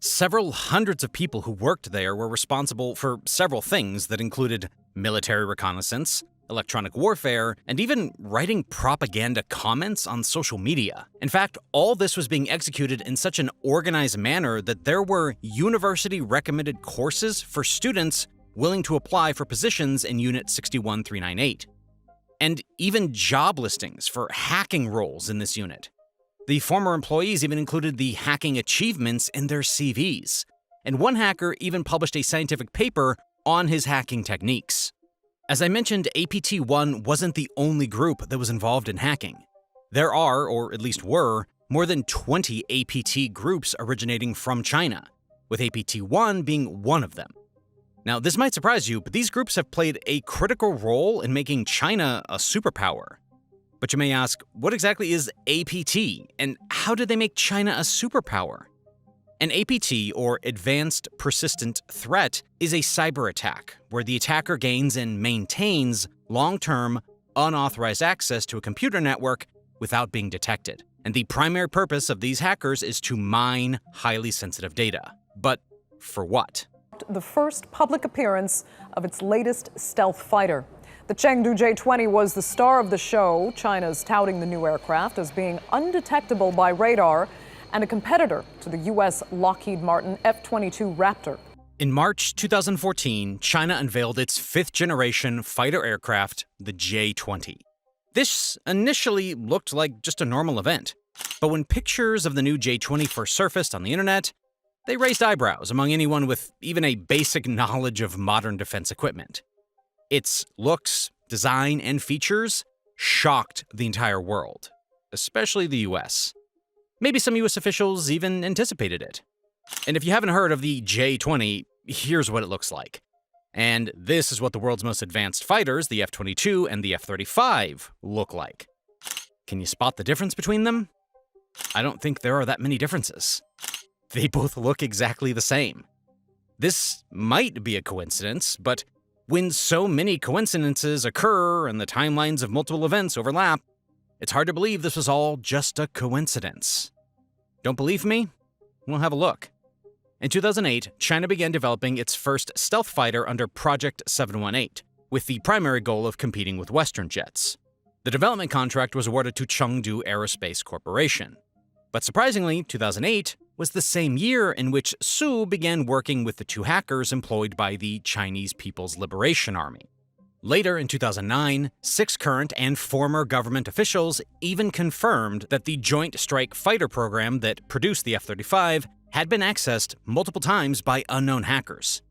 Several hundreds of people who worked there were responsible for several things that included military reconnaissance, electronic warfare, and even writing propaganda comments on social media. In fact, all this was being executed in such an organized manner that there were university-recommended courses for students willing to apply for positions in Unit 61398, and even job listings for hacking roles in this unit. The former employees even included the hacking achievements in their CVs, and one hacker even published a scientific paper on his hacking techniques. As I mentioned, APT-1 wasn't the only group that was involved in hacking. There are, or at least were, more than 20 APT groups originating from China, with APT-1 being one of them. Now, this might surprise you, but these groups have played a critical role in making China a superpower. But you may ask, what exactly is APT, and how did they make China a superpower? An APT, or Advanced Persistent Threat, is a cyber attack where the attacker gains and maintains long-term, unauthorized access to a computer network without being detected. And the primary purpose of these hackers is to mine highly sensitive data. But for what? The first public appearance of its latest stealth fighter. The Chengdu J-20 was the star of the show. China's touting the new aircraft as being undetectable by radar and a competitor to the U.S. Lockheed Martin F-22 Raptor. In March 2014, China unveiled its 5th-generation fighter aircraft, the J-20. This initially looked like just a normal event, but when pictures of the new J-20 first surfaced on the internet, they raised eyebrows among anyone with even a basic knowledge of modern defense equipment. Its looks, design, and features shocked the entire world, especially the US. Maybe some US officials even anticipated it. And if you haven't heard of the J-20, here's what it looks like. And this is what the world's most advanced fighters, the F-22 and the F-35, look like. Can you spot the difference between them? I don't think there are that many differences. They both look exactly the same. This might be a coincidence, but when so many coincidences occur and the timelines of multiple events overlap, it's hard to believe this was all just a coincidence. Don't believe me? We'll have a look. In 2008, China began developing its first stealth fighter under Project 718, with the primary goal of competing with Western jets. The development contract was awarded to Chengdu Aerospace Corporation. But surprisingly, 2008 was the same year in which Su began working with the 2 hackers employed by the Chinese People's Liberation Army. Later, in 2009, 6 current and former government officials even confirmed that the Joint Strike Fighter program that produced the F-35 had been accessed multiple times by unknown hackers.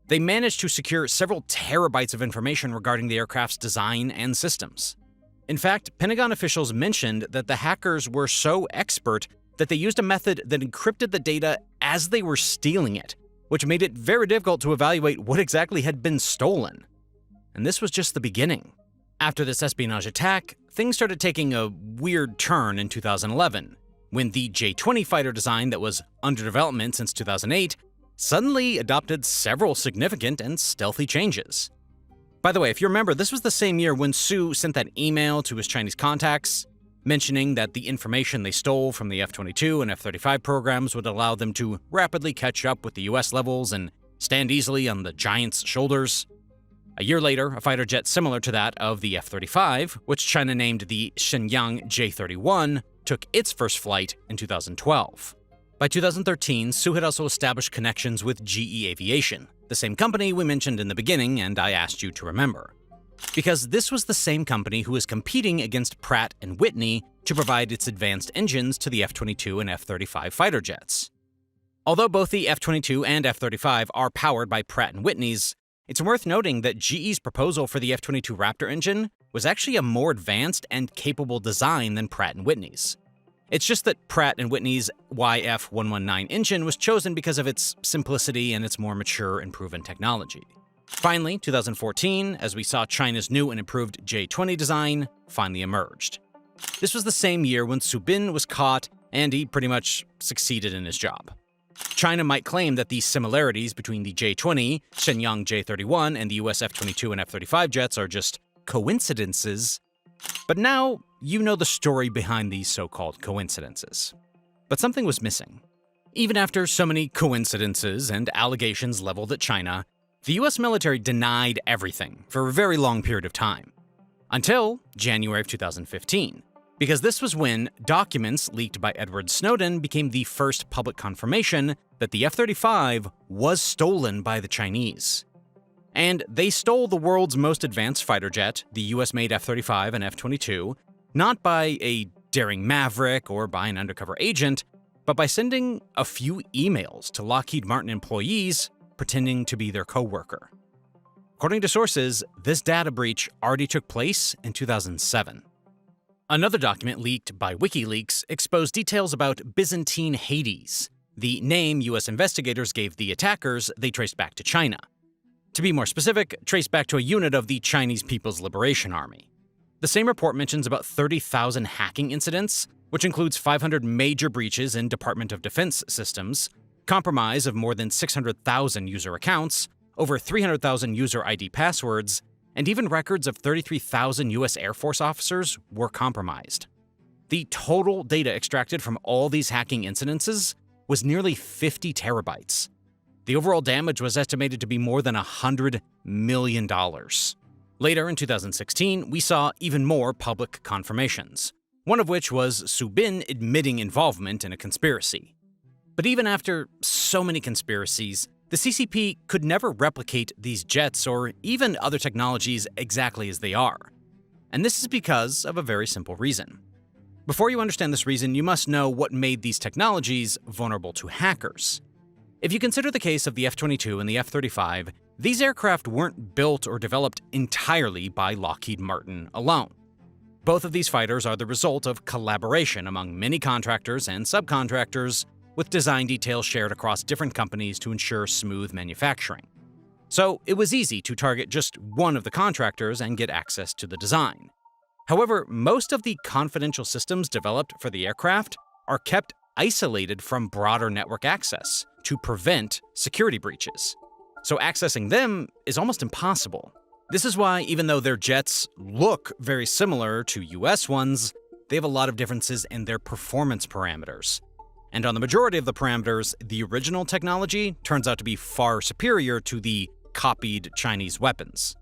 They managed to secure several terabytes of information regarding the aircraft's design and systems. In fact, Pentagon officials mentioned that the hackers were so expert that they used a method that encrypted the data as they were stealing it, which made it very difficult to evaluate what exactly had been stolen. And this was just the beginning. After this espionage attack, things started taking a weird turn in 2011, when the J-20 fighter design that was under development since 2008 suddenly adopted several significant and stealthy changes. By the way, if you remember, this was the same year when Su sent that email to his Chinese contacts, mentioning that the information they stole from the F-22 and F-35 programs would allow them to rapidly catch up with the US levels and stand easily on the giant's shoulders. A year later, a fighter jet similar to that of the F-35, which China named the Shenyang J-31, took its first flight in 2012. By 2013, Su had also established connections with GE Aviation, the same company we mentioned in the beginning and I asked you to remember. Because this was the same company who was competing against Pratt & Whitney to provide its advanced engines to the F-22 and F-35 fighter jets. Although both the F-22 and F-35 are powered by Pratt & Whitney's, it's worth noting that GE's proposal for the F-22 Raptor engine was actually a more advanced and capable design than Pratt & Whitney's. It's just that Pratt & Whitney's YF-119 engine was chosen because of its simplicity and its more mature and proven technology. Finally, 2014, as we saw China's new and improved J-20 design finally emerged. This was the same year when Su Bin was caught, and he pretty much succeeded in his job. China might claim that the similarities between the J-20, Shenyang J-31, and the US F-22 and F-35 jets are just coincidences, but now you know the story behind these so-called coincidences. But something was missing. Even after so many coincidences and allegations leveled at China, the US military denied everything for a very long period of time. Until January of 2015, because this was when documents leaked by Edward Snowden became the first public confirmation that the F-35 was stolen by the Chinese. And they stole the world's most advanced fighter jet, the US-made F-35 and F-22, not by a daring maverick or by an undercover agent, but by sending a few emails to Lockheed Martin employees pretending to be their co-worker. According to sources, this data breach already took place in 2007. Another document leaked by WikiLeaks exposed details about Byzantine Hades, the name US investigators gave the attackers they traced back to China. To be more specific, traced back to a unit of the Chinese People's Liberation Army. The same report mentions about 30,000 hacking incidents, which includes 500 major breaches in Department of Defense systems, compromise of more than 600,000 user accounts, over 300,000 user ID passwords, and even records of 33,000 US Air Force officers were compromised. The total data extracted from all these hacking incidences was nearly 50 terabytes. The overall damage was estimated to be more than $100 million. Later in 2016, we saw even more public confirmations, one of which was Su Bin admitting involvement in a conspiracy. But even after so many conspiracies, the CCP could never replicate these jets or even other technologies exactly as they are. And this is because of a very simple reason. Before you understand this reason, you must know what made these technologies vulnerable to hackers. If you consider the case of the F-22 and the F-35, these aircraft weren't built or developed entirely by Lockheed Martin alone. Both of these fighters are the result of collaboration among many contractors and subcontractors, with design details shared across different companies to ensure smooth manufacturing. So it was easy to target just one of the contractors and get access to the design. However, most of the confidential systems developed for the aircraft are kept isolated from broader network access to prevent security breaches. So accessing them is almost impossible. This is why, even though their jets look very similar to US ones, they have a lot of differences in their performance parameters. And on the majority of the parameters, the original technology turns out to be far superior to the copied Chinese weapons.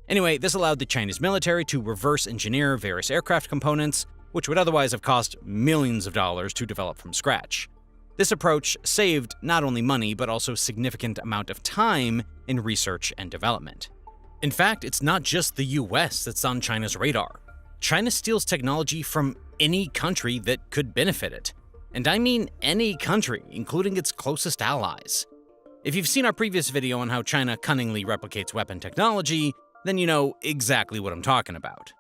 Anyway, this allowed the Chinese military to reverse engineer various aircraft components, which would otherwise have cost millions of dollars to develop from scratch. This approach saved not only money, but also a significant amount of time in research and development. In fact, it's not just the US that's on China's radar. China steals technology from any country that could benefit it. And I mean any country, including its closest allies. If you've seen our previous video on how China cunningly replicates weapon technology, then you know exactly what I'm talking about.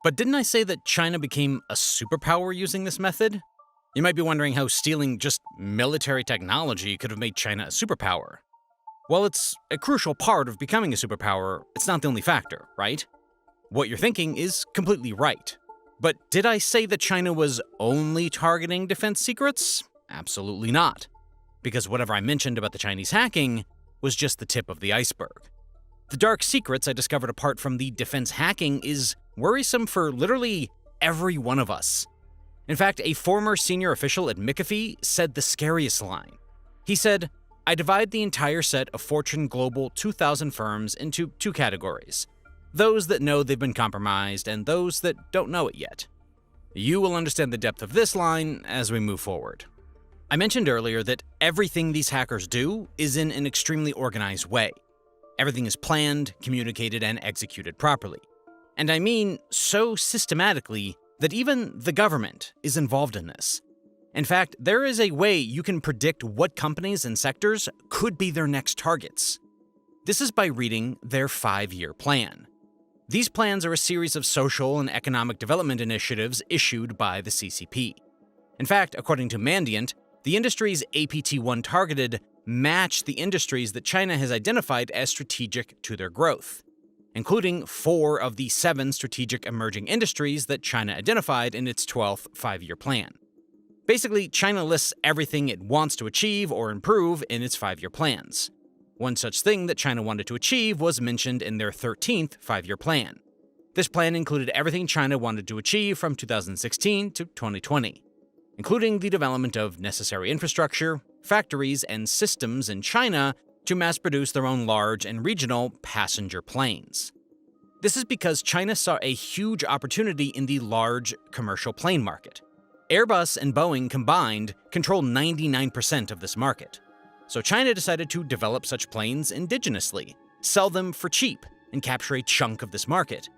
But didn't I say that China became a superpower using this method? You might be wondering how stealing just military technology could have made China a superpower. While it's a crucial part of becoming a superpower, it's not the only factor, right? What you're thinking is completely right. But did I say that China was only targeting defense secrets? Absolutely not. Because whatever I mentioned about the Chinese hacking was just the tip of the iceberg. The dark secrets I discovered apart from the defense hacking is worrisome for literally every one of us. In fact, a former senior official at McAfee said the scariest line. He said, "I divide the entire set of Fortune Global 2000 firms into two categories. Those that know they've been compromised and those that don't know it yet." You will understand the depth of this line as we move forward. I mentioned earlier that everything these hackers do is in an extremely organized way. Everything is planned, communicated, and executed properly. And I mean so systematically that even the government is involved in this. In fact, there is a way you can predict what companies and sectors could be their next targets. This is by reading their 5-year plan. These plans are a series of social and economic development initiatives issued by the CCP. In fact, according to Mandiant, the industries APT-1 targeted match the industries that China has identified as strategic to their growth, including 4 of the 7 strategic emerging industries that China identified in its 12th 5-year plan. Basically, China lists everything it wants to achieve or improve in its 5-year plans. One such thing that China wanted to achieve was mentioned in their 13th 5-year plan. This plan included everything China wanted to achieve from 2016 to 2020, including the development of necessary infrastructure, factories, and systems in China to mass-produce their own large and regional passenger planes. This is because China saw a huge opportunity in the large commercial plane market. Airbus and Boeing combined control 99% of this market. So China decided to develop such planes indigenously, sell them for cheap, and capture a chunk of this market.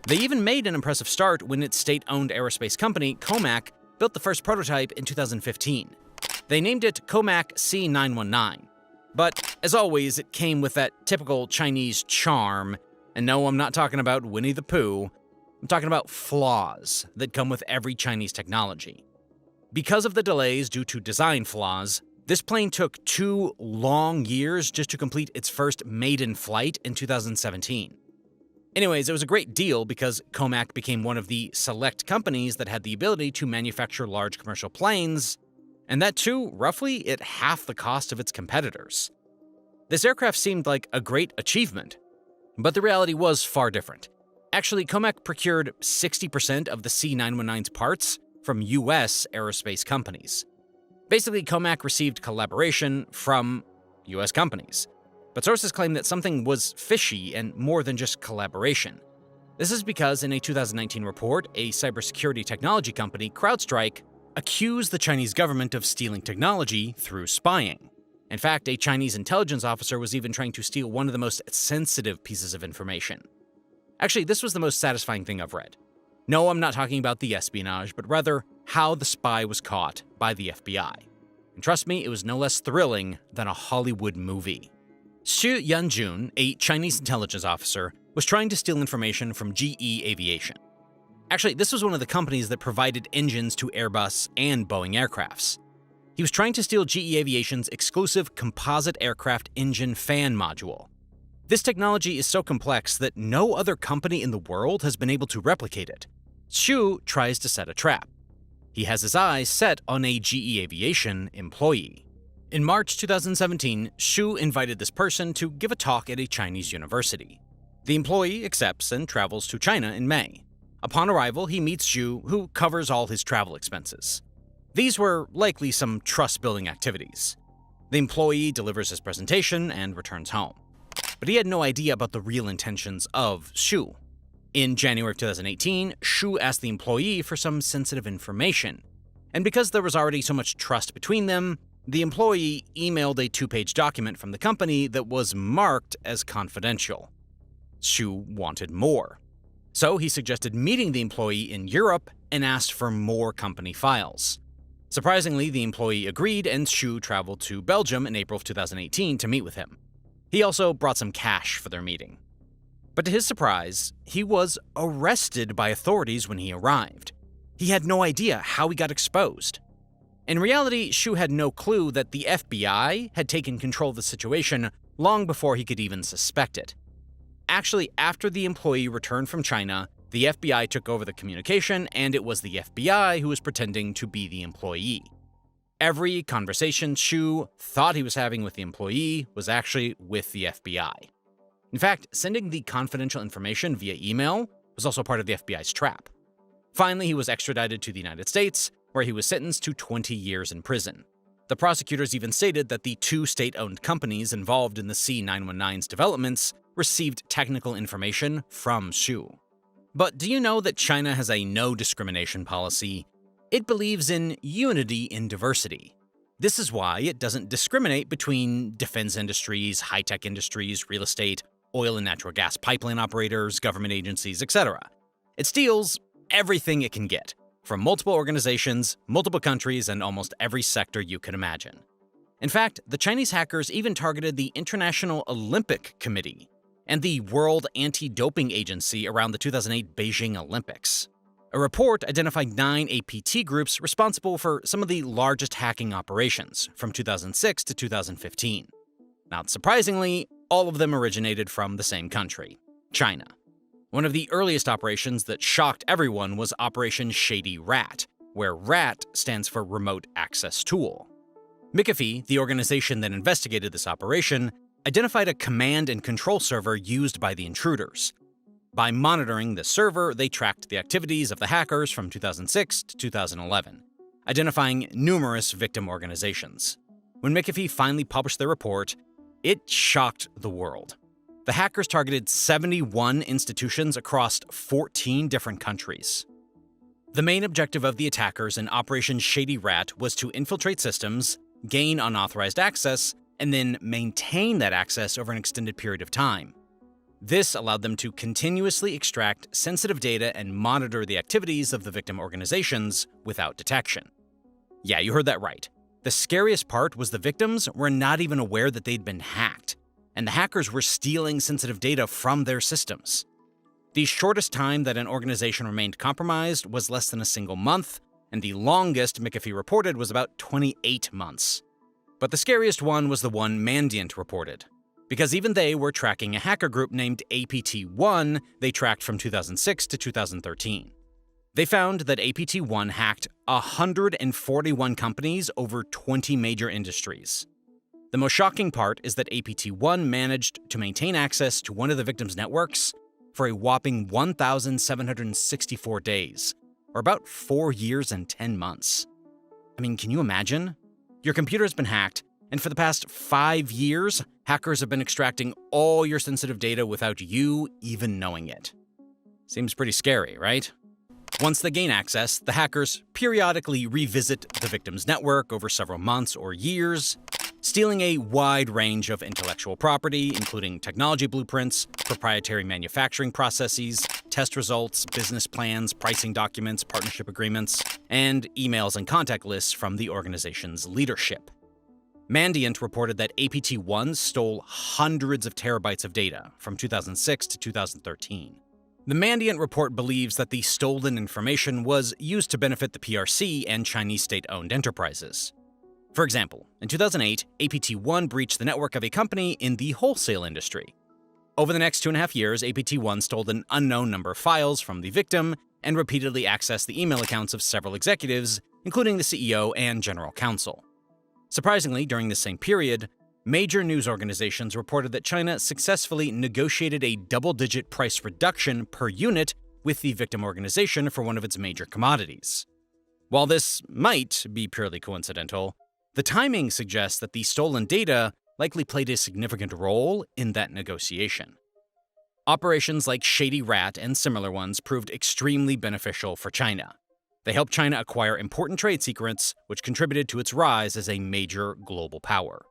They even made an impressive start when its state-owned aerospace company, Comac, built the first prototype in 2015. They named it Comac C919. But, as always, it came with that typical Chinese charm. And no, I'm not talking about Winnie the Pooh. I'm talking about flaws that come with every Chinese technology. Because of the delays due to design flaws, this plane took 2 long years just to complete its first maiden flight in 2017. Anyways, it was a great deal because Comac became one of the select companies that had the ability to manufacture large commercial planes, and that too, roughly at half the cost of its competitors. This aircraft seemed like a great achievement, but the reality was far different. Actually, Comac procured 60% of the C919's parts from US aerospace companies. Basically, Comac received collaboration from US companies. But sources claim that something was fishy and more than just collaboration. This is because in a 2019 report, a cybersecurity technology company, CrowdStrike, accused the Chinese government of stealing technology through spying. In fact, a Chinese intelligence officer was even trying to steal one of the most sensitive pieces of information. Actually, this was the most satisfying thing I've read. No, I'm not talking about the espionage, but rather how the spy was caught by the FBI. And trust me, it was no less thrilling than a Hollywood movie. Xu Yanjun, a Chinese intelligence officer, was trying to steal information from GE Aviation. Actually, this was one of the companies that provided engines to Airbus and Boeing aircrafts. He was trying to steal GE Aviation's exclusive composite aircraft engine fan module. This technology is so complex that no other company in the world has been able to replicate it. Xu tries to set a trap. He has his eyes set on a GE Aviation employee. In March 2017, Xu invited this person to give a talk at a Chinese university. The employee accepts and travels to China in May. Upon arrival, he meets Xu, who covers all his travel expenses. These were likely some trust-building activities. The employee delivers his presentation and returns home. But he had no idea about the real intentions of Xu. In January of 2018, Xu asked the employee for some sensitive information. And because there was already so much trust between them, the employee emailed a 2-page document from the company that was marked as confidential. Xu wanted more. So he suggested meeting the employee in Europe and asked for more company files. Surprisingly, the employee agreed and Xu traveled to Belgium in April of 2018 to meet with him. He also brought some cash for their meeting. But to his surprise, he was arrested by authorities when he arrived. He had no idea how he got exposed. In reality, Xu had no clue that the FBI had taken control of the situation long before he could even suspect it. Actually, after the employee returned from China, the FBI took over the communication, and it was the FBI who was pretending to be the employee. Every conversation Xu thought he was having with the employee was actually with the FBI. In fact, sending the confidential information via email was also part of the FBI's trap. Finally, he was extradited to the United States, where he was sentenced to 20 years in prison. The prosecutors even stated that the 2 state-owned companies involved in the C919's developments received technical information from Xu. But do you know that China has a no-discrimination policy? It believes in unity in diversity. This is why it doesn't discriminate between defense industries, high-tech industries, real estate, oil and natural gas pipeline operators, government agencies, etc. It steals everything it can get, from multiple organizations, multiple countries, and almost every sector you can imagine. In fact, the Chinese hackers even targeted the International Olympic Committee and the World Anti-Doping Agency around the 2008 Beijing Olympics. A report identified 9 APT groups responsible for some of the largest hacking operations from 2006 to 2015. Not surprisingly, all of them originated from the same country, China. One of the earliest operations that shocked everyone was Operation Shady Rat, where RAT stands for Remote Access Tool. McAfee, the organization that investigated this operation, identified a command and control server used by the intruders. By monitoring the server, they tracked the activities of the hackers from 2006 to 2011, identifying numerous victim organizations. When McAfee finally published their report, it shocked the world. The hackers targeted 71 institutions across 14 different countries. The main objective of the attackers in Operation Shady Rat was to infiltrate systems, gain unauthorized access, and then maintain that access over an extended period of time. This allowed them to continuously extract sensitive data and monitor the activities of the victim organizations without detection. Yeah, you heard that right. The scariest part was the victims were not even aware that they'd been hacked, and the hackers were stealing sensitive data from their systems. The shortest time that an organization remained compromised was less than a single month, and the longest McAfee reported was about 28 months. But the scariest one was the one Mandiant reported, because even they were tracking a hacker group named APT-1 they tracked from 2006 to 2013. They found that APT-1 hacked 141 companies over 20 major industries. The most shocking part is that APT-1 managed to maintain access to one of the victims' networks for a whopping 1,764 days, or about 4 years and 10 months. I mean, can you imagine? Your computer has been hacked, and for the past 5 years, hackers have been extracting all your sensitive data without you even knowing it. Seems pretty scary, right? Once they gain access, the hackers periodically revisit the victim's network over several months or years, stealing a wide range of intellectual property, including technology blueprints, proprietary manufacturing processes, test results, business plans, pricing documents, partnership agreements, and emails and contact lists from the organization's leadership. Mandiant reported that APT-1 stole hundreds of terabytes of data from 2006 to 2013. The Mandiant report believes that the stolen information was used to benefit the PRC and Chinese state-owned enterprises. For example, in 2008, APT-1 breached the network of a company in the wholesale industry. Over the next 2.5 years, APT-1 stole an unknown number of files from the victim and repeatedly accessed the email accounts of several executives, including the CEO and general counsel. Surprisingly, during the same period, major news organizations reported that China successfully negotiated a double-digit price reduction per unit with the victim organization for one of its major commodities. While this might be purely coincidental, the timing suggests that the stolen data likely played a significant role in that negotiation. Operations like Shady Rat and similar ones proved extremely beneficial for China. They helped China acquire important trade secrets, which contributed to its rise as a major global power.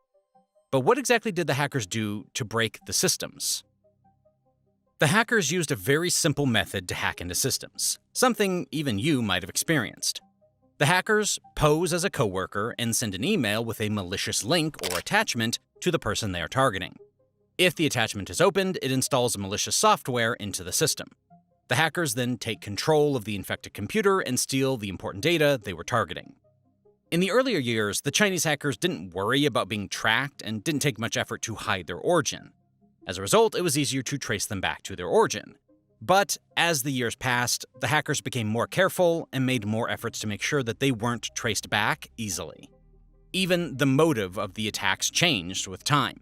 But what exactly did the hackers do to break the systems? The hackers used a very simple method to hack into systems, something even you might have experienced. The hackers pose as a coworker and send an email with a malicious link or attachment to the person they are targeting. If the attachment is opened, it installs malicious software into the system. The hackers then take control of the infected computer and steal the important data they were targeting. In the earlier years, the Chinese hackers didn't worry about being tracked and didn't take much effort to hide their origin. As a result, it was easier to trace them back to their origin. But as the years passed, the hackers became more careful and made more efforts to make sure that they weren't traced back easily. Even the motive of the attacks changed with time.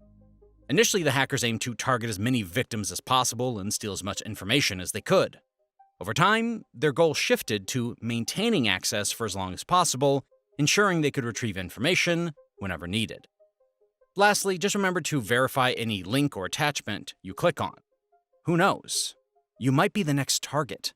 Initially, the hackers aimed to target as many victims as possible and steal as much information as they could. Over time, their goal shifted to maintaining access for as long as possible, ensuring they could retrieve information whenever needed. Lastly, just remember to verify any link or attachment you click on. Who knows? You might be the next target.